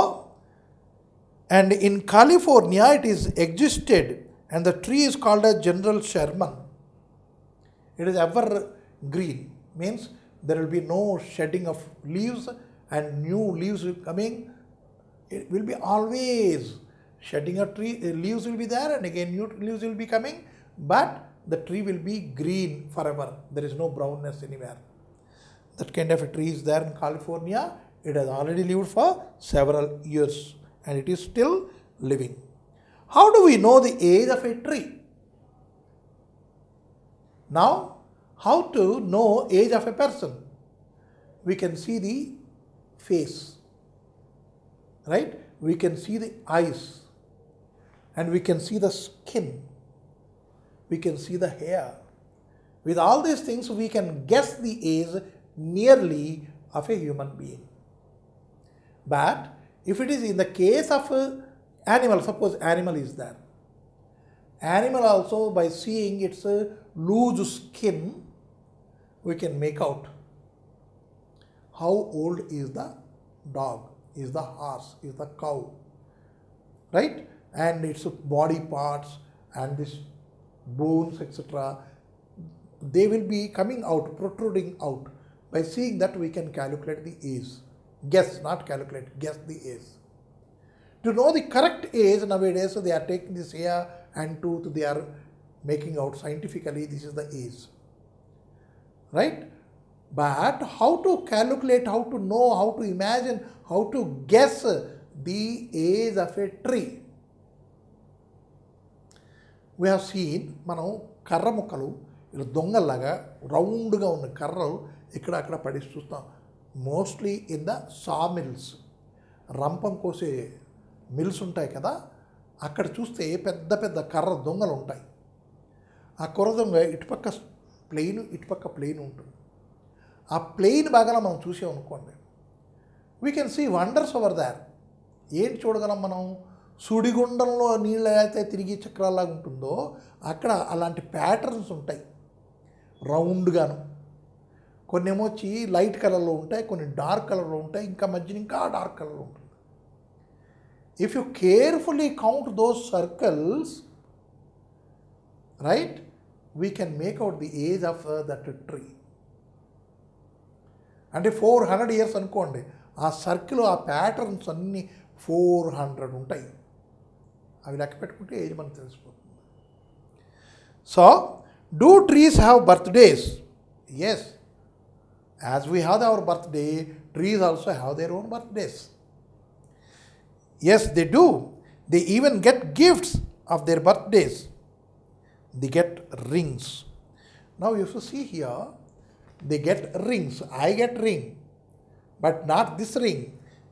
and in California it is existed, and the tree is called as General Sherman. It is evergreen, means there will be no shedding of leaves and new leaves will coming. It will be always shedding of tree, leaves will be there, and again new leaves will be coming, but the tree will be green forever. There is no brownness anywhere. That kind of a tree is there in California. It has already lived for several years, and it is still living. How do we know the age of a tree? Now, how to know age of a person? We can see the face, right? We can see the eyes, and we can see the skin, we can see the hair. With all these things, we can guess the age nearly of a human being. But if it is in the case of animal, suppose animal is there, animal also, by seeing its loose skin, we can make out how old is the dog, is the horse, is the cow, right? And its body parts and this bones, etc., they will be coming out, protruding out. By seeing that, we can calculate the age. Guess, not calculate, guess the age. To know the correct age, nowadays they are taking this hair and tooth, they are making out scientifically this is the age, right? But how to calculate, how to know, how to imagine, how to guess the age of a tree? We have seen, మనం కర్ర ముక్కలు ఇలా దొంగల్లాగా రౌండ్గా ఉన్న కర్రలు ఇక్కడ అక్కడ పడేసి చూస్తాం. Mostly in the saw mills, రంపం కోసే మిల్స్ ఉంటాయి కదా, అక్కడ చూస్తే పెద్ద పెద్ద కర్ర దొంగలు ఉంటాయి. ఆ కర్ర దొంగ ఇటుపక్క ప్లెయిన్, ఇటుపక్క ప్లెయిన్ ఉంటుంది. ఆ ప్లెయిన్ భాగాన మనం చూసామనుకోండి, we can see wonders over there. ఏంటి చూడగలం మనం? సుడిగుండంలో నీళ్ళు అయితే తిరిగి చక్రాల్లాగా ఉంటుందో అక్కడ అలాంటి ప్యాటర్న్స్ ఉంటాయి రౌండ్గాను. కొన్ని ఏమో వచ్చి లైట్ కలర్లో ఉంటాయి, కొన్ని డార్క్ కలర్లో ఉంటాయి, ఇంకా మధ్యన ఇంకా డార్క్ కలర్లో ఉంటుంది. If you carefully count those circles, right, we can make out the age of that tree. అంటే 400 ఇయర్స్ అనుకోండి, ఆ సర్కిల్, ఆ ప్యాటర్న్స్ అన్నీ 400 ఉంటాయి. అవి లెక్క పెట్టుకుంటే ఏజ్ మనకు తెలిసిపోతుంది. So do trees have birthdays? Yes, as we have our birthday, trees also have their own birthdays. Yes, they do. They even get gifts of their birthdays. They get rings. Now if you see here, they get rings. I get ring, but not this ring.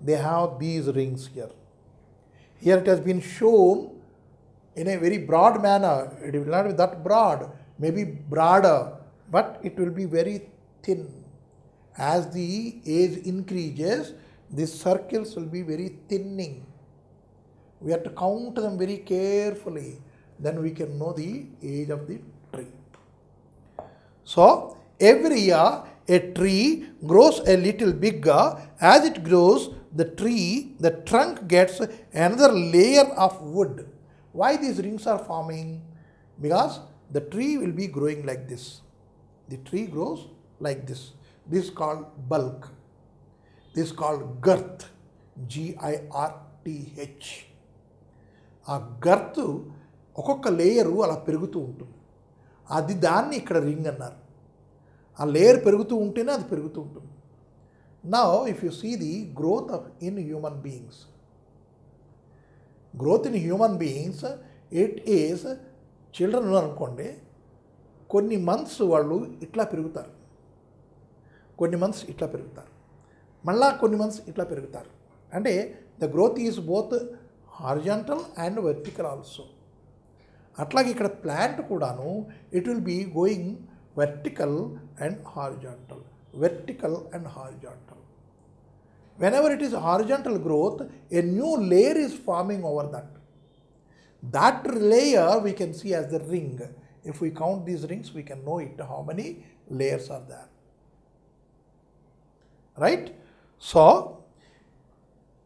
They have these rings here. Here it has been shown in a very broad manner. It will not be that broad, maybe broader, but it will be very thin. As the age increases, these circles will be very thinning. We have to count them very carefully, then we can know the age of the tree. So every year a tree grows a little bigger. As it grows, the trunk gets another layer of wood. Why these rings are forming? Because the tree will be growing like this. The tree grows like this. This is called bulk. This is called girth. Girth. ఆ girth ఒక్కొక్క layer అలా పెరుగుతూ ఉంటుంది. అది దాన్ని ఇక్కడ ring అన్నారు. ఆ లేయర్ పెరుగుతూ ఉంటేనే అది పెరుగుతూ ఉంటుంది. Now if you see the growth in human beings, growth in human beings, it is children ఉన్నారనుకోండి, కొన్ని మంత్స్ వాళ్ళు ఇట్లా పెరుగుతారు, కొన్ని మంత్స్ ఇట్లా పెరుగుతారు, మళ్ళా కొన్ని మంత్స్ ఇట్లా పెరుగుతారు. అంటే the growth is both horizontal and vertical also. అట్లాగే ఇక్కడ ప్లాంట్ కూడాను it will be going vertical and horizontal, vertical and horizontal. whenever it is horizontal growth, a new layer is forming over that. That layer we can see as the ring. If we count these rings, we can know it, how many layers are there. Right? So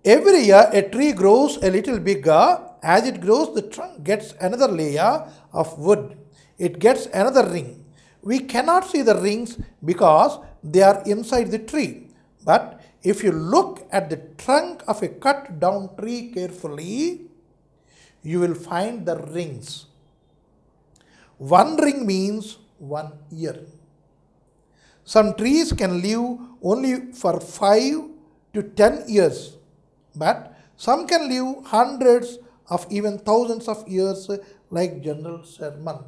every year a tree grows a little bigger. As it grows, the trunk gets another layer of wood. It gets another ring. We cannot see the rings because they are inside the tree. But if you look at the trunk of a cut down tree carefully, you will find the rings. One ring means 1 year. Some trees can live only for 5 to 10 years, but some can live hundreds of even thousands of years, like General Sherman.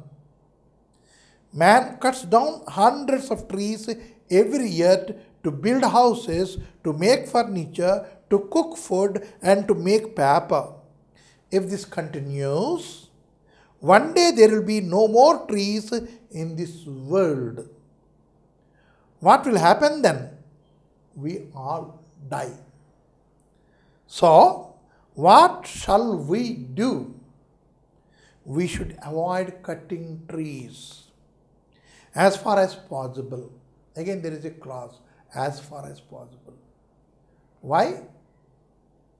Man cuts down hundreds of trees every year to build houses, to make furniture, to cook food, and to make paper. If this continues, one day there will be no more trees in this world. What will happen then? We all die. So, what shall we do? We should avoid cutting trees as far as possible. Again, there is a clause, as far as possible. Why?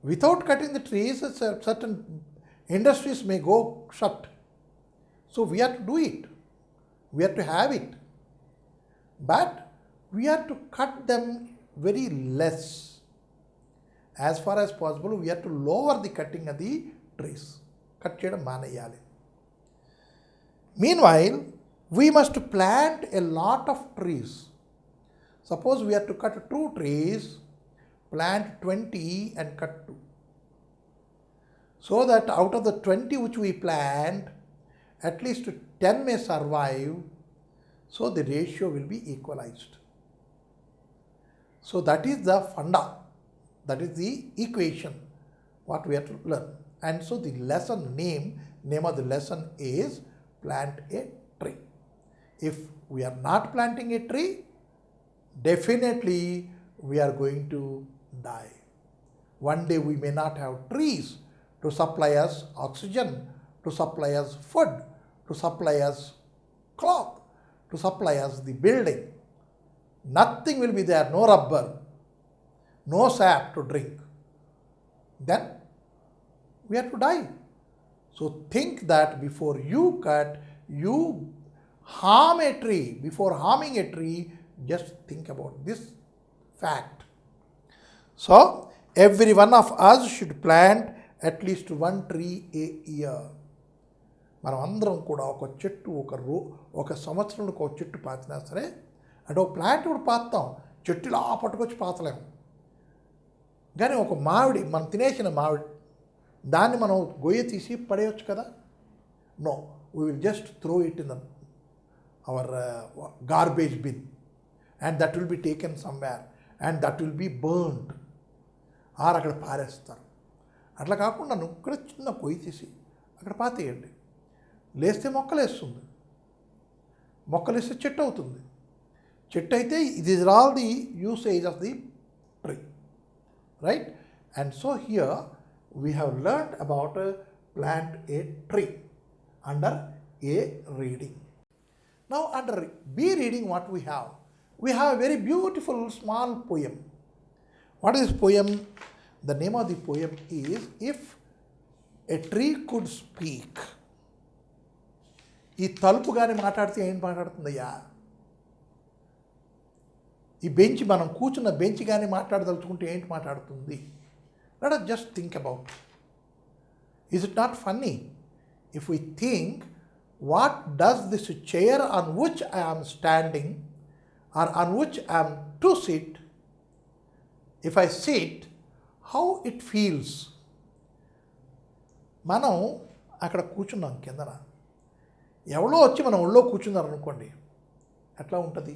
Without cutting the trees, certain industries may go shut. So we have to do it. We have to have it. But we have to cut them very less. As far as possible, we have to lower the cutting of the trees. Cut cheyadam maneyali. Meanwhile, we must plant a lot of trees. Suppose we have to cut 2 trees, plant 20 and cut 2. So that out of the 20 which we plant, at least 10 may survive, so the ratio will be equalized. So that is the funda, that is the equation what we have to learn. And so the lesson name of the lesson is plant a tree. If we are not planting a tree, definitely we are going to die. One day we may not have trees to supply us oxygen, to supply us food, to supply us cloth, to supply us the building. Nothing will be there, no rubber, no sap to drink. Then we have to die. So think that before you cut, you harm a tree. Before harming a tree, just think about this fact. So every one of us should plant at least 1 tree A year. మనం అందరం కూడా ఒక చెట్టు ఒక సంవత్సరంలో ఒక చెట్టు పాతినా సరే, అంటే ఒక ప్లాంట్ కూడా పాతాం, చెట్టు ఇలా పట్టుకొచ్చి పాతలేము. కానీ ఒక మామిడి, మనం తినేసిన మామిడి, దాన్ని మనం గొయ్య తీసి పడేయచ్చు కదా? No, we will just throw it in our garbage bin and that will be taken somewhere and that will be burned, or అక్కడ పారేస్తారు. అట్లా కాకుండా నువ్వు ఇక్కడ చిన్న పొయ్యి తీసి అక్కడ పాతేయండి. లేస్తే మొక్కలేస్తుంది, మొక్కలేస్తే చెట్టు అవుతుంది. చెట్టు అయితే ఇది is all the usage of the tree, right? And so here we have learned about plant a tree under A reading. Now under B reading what we have? We have a very beautiful small poem. What is poem? The name of the poem is If a Tree Could Speak. ఈ తలుపు కానీ మాట్లాడితే ఏం మాట్లాడుతుందయ్యా? ఈ bench, మనం కూర్చున్న bench కానీ మాట్లాడదలుచుకుంటే ఏంటి మాట్లాడుతుంది? Let us just think about. Is it not funny if we think, what does this chair on which I am standing or on which I am to sit, if I sit, how it feels? మనం అక్కడ కూర్చున్నాం కిందన, ఎవరో వచ్చి మన ఒళ్ళో కూర్చున్నారు అనుకోండి, ఎట్లా ఉంటుంది?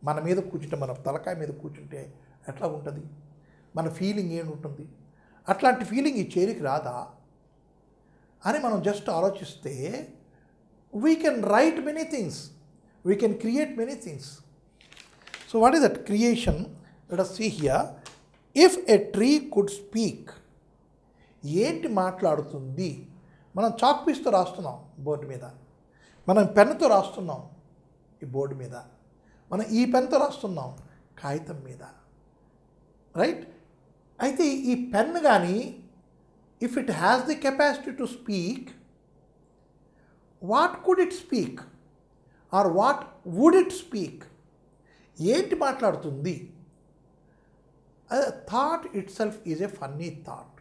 మన మీద కూర్చుంటే, మన తలకాయ మీద కూర్చుంటే ఎట్లా ఉంటుంది? మన ఫీలింగ్ ఏంటి? అట్లాంటి ఫీలింగ్ ఈ చైర్కి రాదా అని మనం జస్ట్ ఆలోచిస్తే, we can write many things, we can create many things. So what is that creation? Let us see here. If a tree could speak, ఏంటి మాట్లాడుతుంది? మనం చాక్ పీస్తో రాస్తున్నాం బోర్డు మీద, మనం పెన్నుతో రాస్తున్నాం ఈ బోర్డు మీద, మనం ఈ పెన్తో రాస్తున్నాం కాగితం మీద, రైట్? అయితే ఈ పెన్ కానీ if it has the capacity to speak, what could it speak or what would it speak? ఏంటి మాట్లాడుతుంది? Thought itself is a funny thought,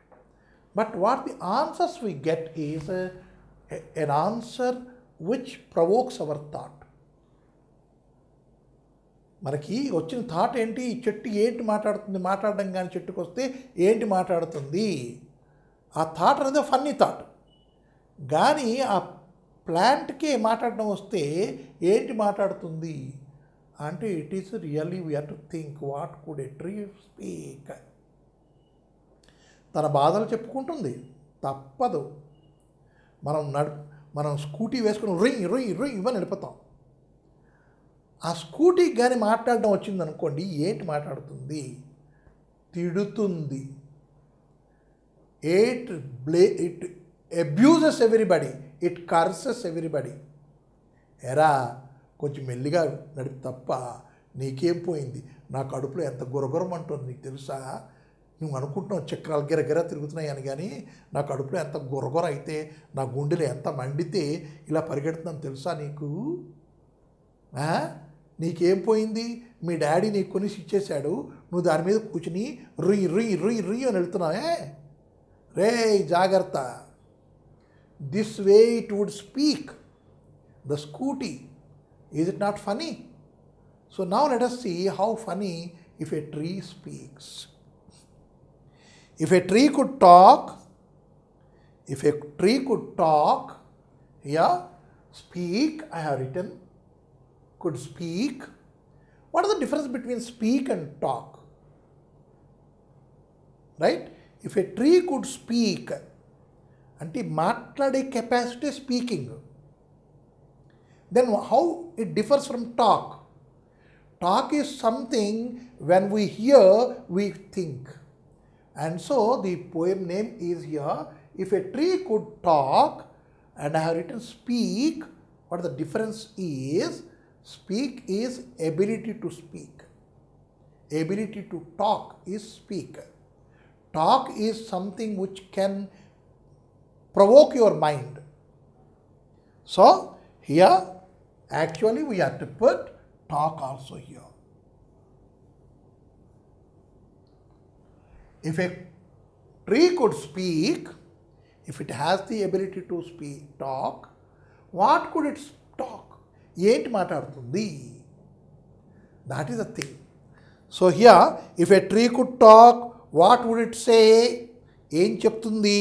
but what the answers we get is an answer which provokes our thought. మనకి వచ్చిన thought ఏంటి? ఈ చెట్టు ఏంటి మాట్లాడుతుంది? మాట్లాడడం కానీ చెట్టుకు వస్తే ఏంటి మాట్లాడుతుంది? ఆ థాట్ అనేది ఫన్నీ థాట్. కానీ ఆ ప్లాంట్కే మాట్లాడడం వస్తే ఏంటి మాట్లాడుతుంది అంటే, it is really we have to think, what could a tree speak? తన బాధలు చెప్పుకుంటుంది, తప్పదు. మనం స్కూటీ వేసుకుని రొయ్యి రొయ్యి రొయ్యి ఇవన్నీ నడిపోతాం. ఆ స్కూటీకి కానీ మాట్లాడడం వచ్చిందనుకోండి, ఏంటి మాట్లాడుతుంది? తిడుతుంది. It abuses everybody, it curses everybody. ఎరా కొంచెం మెల్లిగా నడిపి తప్ప నీకేం పోయింది? నా కడుపులో ఎంత గురగురమంటుంది నీకు తెలుసా? నువ్వు అనుకుంటున్నావు చక్రాలు గిరగిర తిరుగుతున్నాయి అని, కానీ నా కడుపులో ఎంత గురగుర అయితే, నా గుండెలో ఎంత మండితే ఇలా పరిగెడుతున్నాను తెలుసా నీకు? నీకేం పోయింది? మీ డాడీ నీకు కొనిసి ఇచ్చేశాడు, నువ్వు దాని మీద కూర్చుని రుయ్యి రుయ్యి రుయ్యి రుయ్యి అని వెళ్తున్నావే. రే జాగ్రత్త. This way it would speak, the Scooty. Is it not funny? So now let us see how funny if a tree speaks. If a tree could talk, yeah, speak, I have written, could speak. What is the difference between speak and talk? Right? If a tree could speak, అంటే మాట్లాడే capacity speaking. Then how it differs from talk? Talk is something when we hear, we think. And so the poem name is here, If a Tree Could Talk, and I have written speak. What the difference is? Speak is ability to speak. Ability to talk is speak. Talk is something which can provoke your mind. So here actually we have to put talk also here. If a tree could speak, if it has the ability to talk, what could it talk? ఏంటి మాట్లాడుతుంది? That is the thing. So here, if a tree could talk, what would it say? ఏం చెప్తుంది?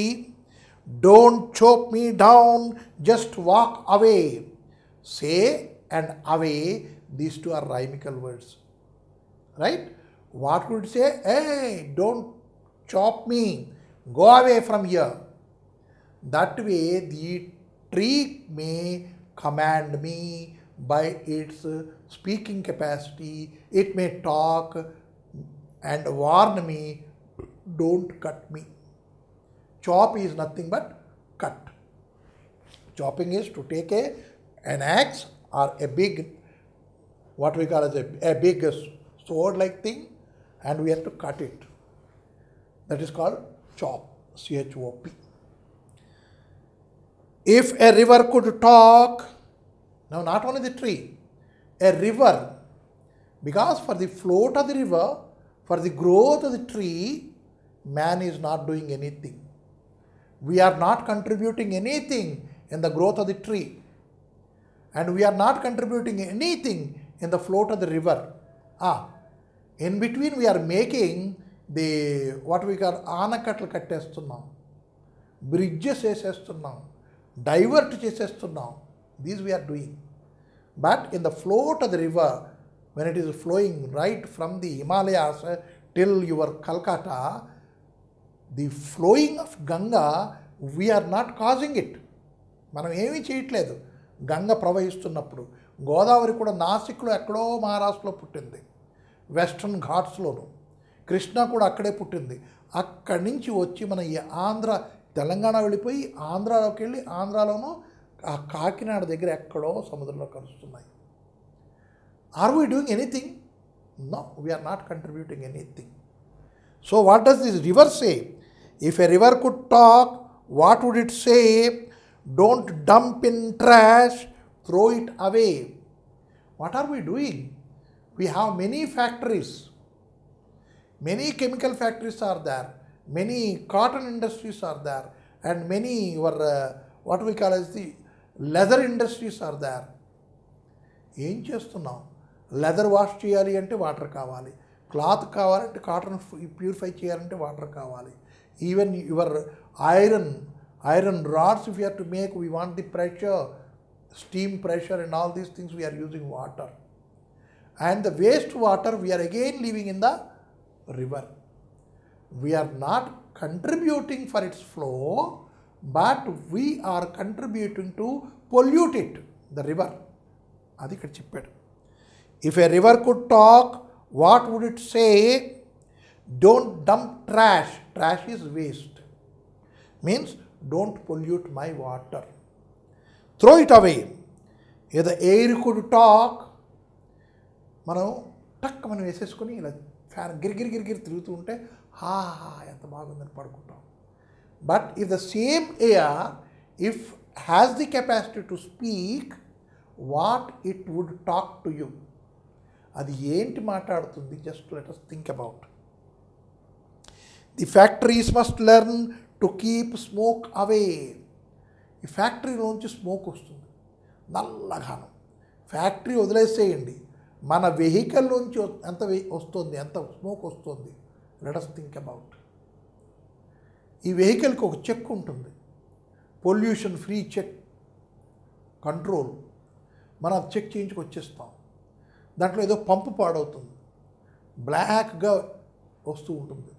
Don't choke me down, just walk away. Say and away, these two are rhymical words. Right? What would it say? Hey, don't chop me, go away from here. That way, the tree may command me by its speaking capacity. It may talk and warn me, don't cut me. Chop is nothing but cut. Chopping is to take an axe or a big, what we call as a big sword like thing, and we have to cut it. That is called chop, C-H-O-P. If a river could talk, now not only the tree, a river, because for the float of the river, for the growth of the tree, man is not doing anything. We are not contributing anything in the growth of the tree, and we are not contributing anything in the float of the river. In between we are making the what we call ఆనకట్టలు కట్టేస్తున్నాం, bridges వేసేస్తున్నాం, divert చేసేస్తున్నాం. These we are doing. But in the float of the river, when it is flowing right from the Himalayas till your Calcutta, the flowing of Ganga, we are not causing it. మనం ఏమీ చేయట్లేదు. గంగ ప్రవహిస్తున్నప్పుడు గోదావరి కూడా నాసిక్లో ఎక్కడో మహారాష్ట్రలో పుట్టింది, western ఘాట్స్లోను. Krishna కూడా అక్కడే పుట్టింది. అక్కడి నుంచి వచ్చి మన ఈ ఆంధ్ర తెలంగాణ వెళ్ళిపోయి ఆంధ్రాలోకి వెళ్ళి ఆంధ్రాలోనూ ఆ కాకినాడ దగ్గర ఎక్కడో సముద్రంలో కలుస్తున్నాయి. Are we doing anything? No, we're not contributing anything. So what does this river say? If a river could talk, what would it say? Don't dump in trash, throw it away. What are we doing? We have many factories. Many chemical factories are there. Many cotton industries are there. And many what we call as the leather industries are there. ఏం చేస్తున్నాం? Leather wash చేయాలి అంటే water కావాలి, cloth కావాలంటే cotton purify చేయాలంటే water కావాలి. Even your iron rods if you have to make, we want the pressure, steam pressure and all these things, we are using water. And the waste water we are again leaving in the river. We are not contributing for its flow, but we are contributing to pollute it, the river. Adi ikkada cheppaడు. If a river could talk, what would it say? Don't dump trash. Trash is waste. Means don't pollute my water. Throw it away. If the air could talk, మనం మనం వేసేసుకొని ఇలా fan గిరిగిరి తిరుగుతూ ఉంటే ఎంత బాగుందని పడుకుంటాం. But if the same air if has the capacity to speak, what it would talk to you? అది ఏంటి మాట్లాడుతుంది? Just let us think about. The factories must learn to keep smoke away. ఈ ఫ్యాక్టరీలోంచి స్మోక్ వస్తుంది నల్లగాను. Factory వదిలేసేయండి, మన వెహికల్లోంచి ఎంత వస్తుంది, ఎంత స్మోక్ వస్తుంది? Let us think about. ఈ వెహికల్కి ఒక చెక్ ఉంటుంది, పొల్యూషన్ ఫ్రీ చెక్ కంట్రోల్. మనం అది చెక్ చేయించుకు వచ్చేస్తాం. దాంట్లో ఏదో పంపు పాడవుతుంది, బ్లాక్గా వస్తూ ఉంటుంది.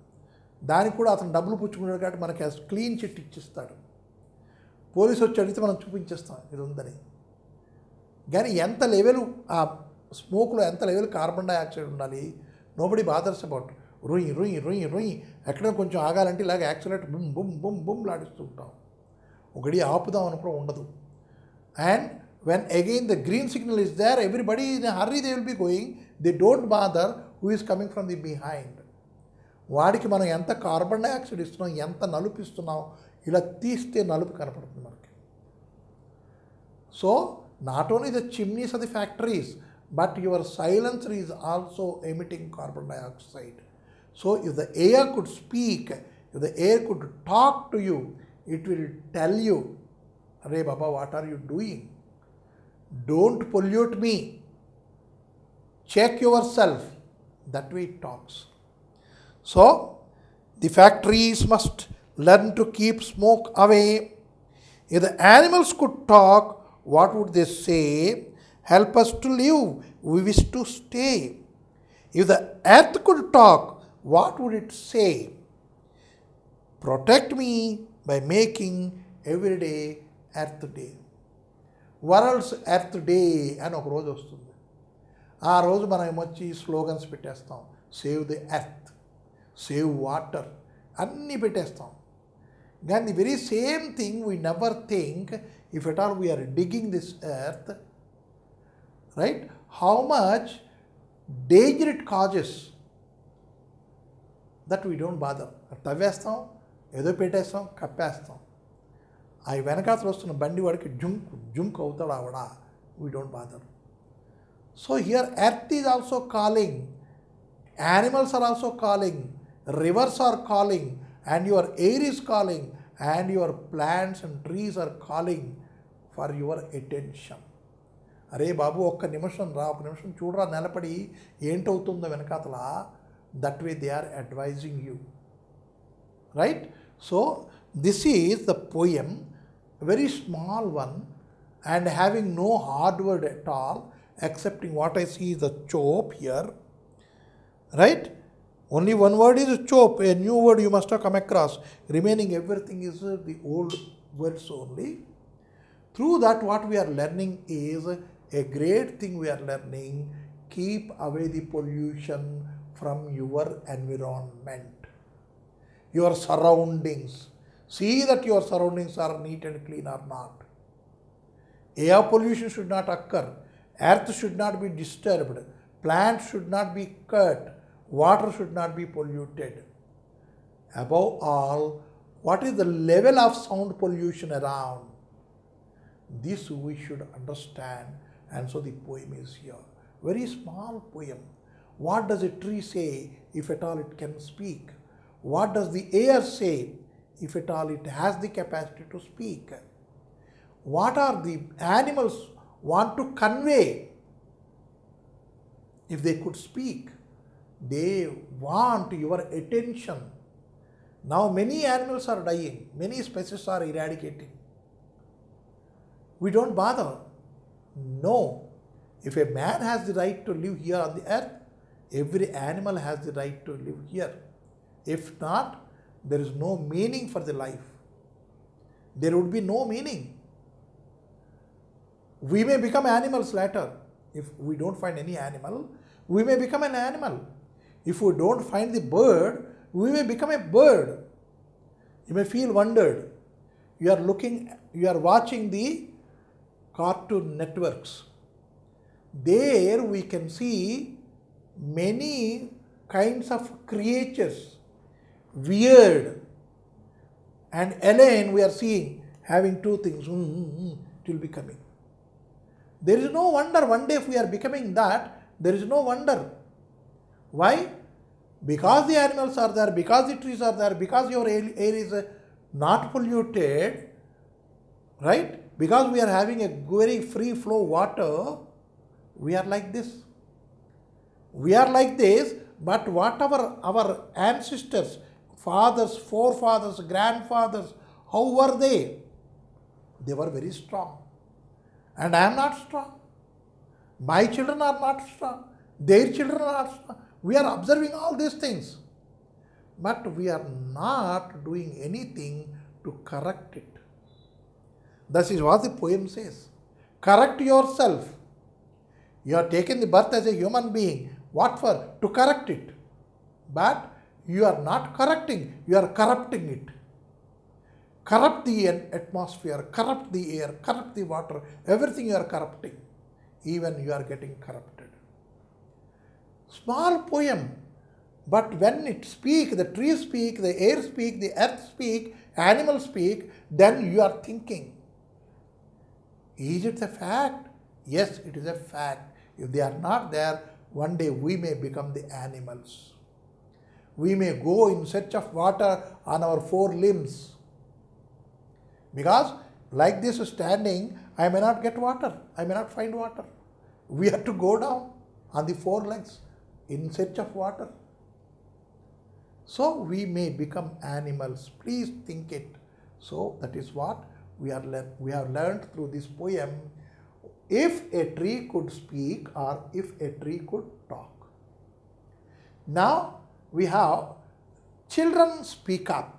దానికి కూడా అతను డబ్బులు పుచ్చుకున్నాడు కాబట్టి మనకి క్లీన్ చిట్ ఇచ్చిస్తాడు. పోలీసు వచ్చి అడిగితే మనం చూపించేస్తాం ఇది ఉందని. కానీ ఎంత లెవెల్ ఆ స్మోక్లో, ఎంత లెవెల్ కార్బన్ డైఆక్సైడ్ ఉండాలి? Nobody bothers about. రొయ్యి రొయ్యి రొయ్యి రొయ్యి ఎక్కడ కొంచెం ఆగాలంటే ఇలాగ యాక్సిలేటర్ బుమ్ బుమ్ బుమ్ బుమ్ లాడిస్తూ ఉంటాం. ఒకటి ఆపుదాం అని కూడా ఉండదు. And when again the green signal is there, everybody in hurry they will be going, they don't bother who is coming from the behind. వాడికి మనం ఎంత కార్బన్ డైఆక్సైడ్ ఇస్తున్నాం, ఎంత నలుపు ఇస్తున్నాం, ఇలా తీస్తే నలుపు కనపడుతుంది మనకి. So not only the chimneys of the factories, but your silencer is also emitting carbon dioxide. So if the air could speak, if the air could talk to you, it will tell you, Arey Baba, what are you doing? Don't pollute me. Check yourself. That way it talks. So, the factories must learn to keep smoke away. If the animals could talk, what would they say? Help us to live. We wish to stay. If the earth could talk, what would it say? Protect me by making every day Earth Day. World's Earth Day అని ఒక రోజు వస్తుంది. ఆ రోజు మనం ఏమొచ్చి slogans పెట్టేస్తాం. Save the earth, save water అన్నీ పెట్టేస్తాం. కానీ the very same thing we never think if at all we are digging this earth, right, how much danger it causes, that we don't bother. తవ్వేస్తాం, ఏదో పెట్టేస్తాం, కప్పేస్తాం. ఆ వెనకాతలు వస్తున్న బండి వాడికి జుంక్ అవుతాడు ఆవిడ. We don't bother. So here earth is also calling, animals are also calling, rivers are calling, and your air is calling, and your plants and trees are calling for your attention. అరే బాబు, ఒక్క నిమిషం రా, ఒక నిమిషం చూడరా, నిలబడి ఏంటవుతుందో వెనకాతల. That way they are advising you, right? So this is the poem, a very small one, and having no hard word at all, excepting what I see is the chop here, right? Only one word is chop, a new word you must have come across. Remaining everything is the old words only. Through that, what we are learning is a great thing we are learning: keep away the pollution from your environment, your surroundings. See that your surroundings are neat and clean or not. Air pollution should not occur. Earth should not be disturbed. Plants should not be cut. Water should not be polluted. Above all, what is the level of sound pollution around? This we should understand, and so the poem is here. Very small poem. What does a tree say, if at all it can speak? What does the air say, if at all it has the capacity to speak? What are the animals want to convey if they could speak? They want your attention. Now many animals are dying, many species are eradicating. We don't bother. No. If a man has the right to live here on the earth, every animal has the right to live here. If not, there is no meaning for the life. There would be no meaning. We may become animals later. If we don't find any animal, we may become an animal. If we don't find the bird, we may become a bird. You may feel wondered. You are watching the cartoon networks. There we can see many kinds of creatures, weird, and alien we are seeing having two things. It will be coming. There is no wonder. One day if we are becoming that, there is no wonder. Why? Because the animals are there, because the trees are there, because your air is not polluted, right? Because we are having a very free flow water, we are like this. We are like this, but whatever our ancestors, fathers, forefathers, grandfathers, how were they? They were very strong. And I am not strong. My children are not strong. Their children are not strong. We are observing all these things. But we are not doing anything to correct it. This is what the poem says. Correct yourself. You are taken the birth as a human being. What for? To correct it. But you are not correcting, you are corrupting it. Corrupt the atmosphere, corrupt the air, corrupt the water, everything you are corrupting. Even you are getting corrupted. Small poem, but when it speaks, the trees speak, the air speak, the earth speak, animals speak, then you are thinking. Is it a fact? Yes, it is a fact. If they are not there, one day we may become the animals. we may go in search of water on our four limbs. Because like this standing, I may not get water, I may not find water. We have to go down on the four legs in search of water. So we may become animals. Please think it. So that is what we have learned through this poem. If a tree could speak, or if a tree could talk. Now we have children speak up.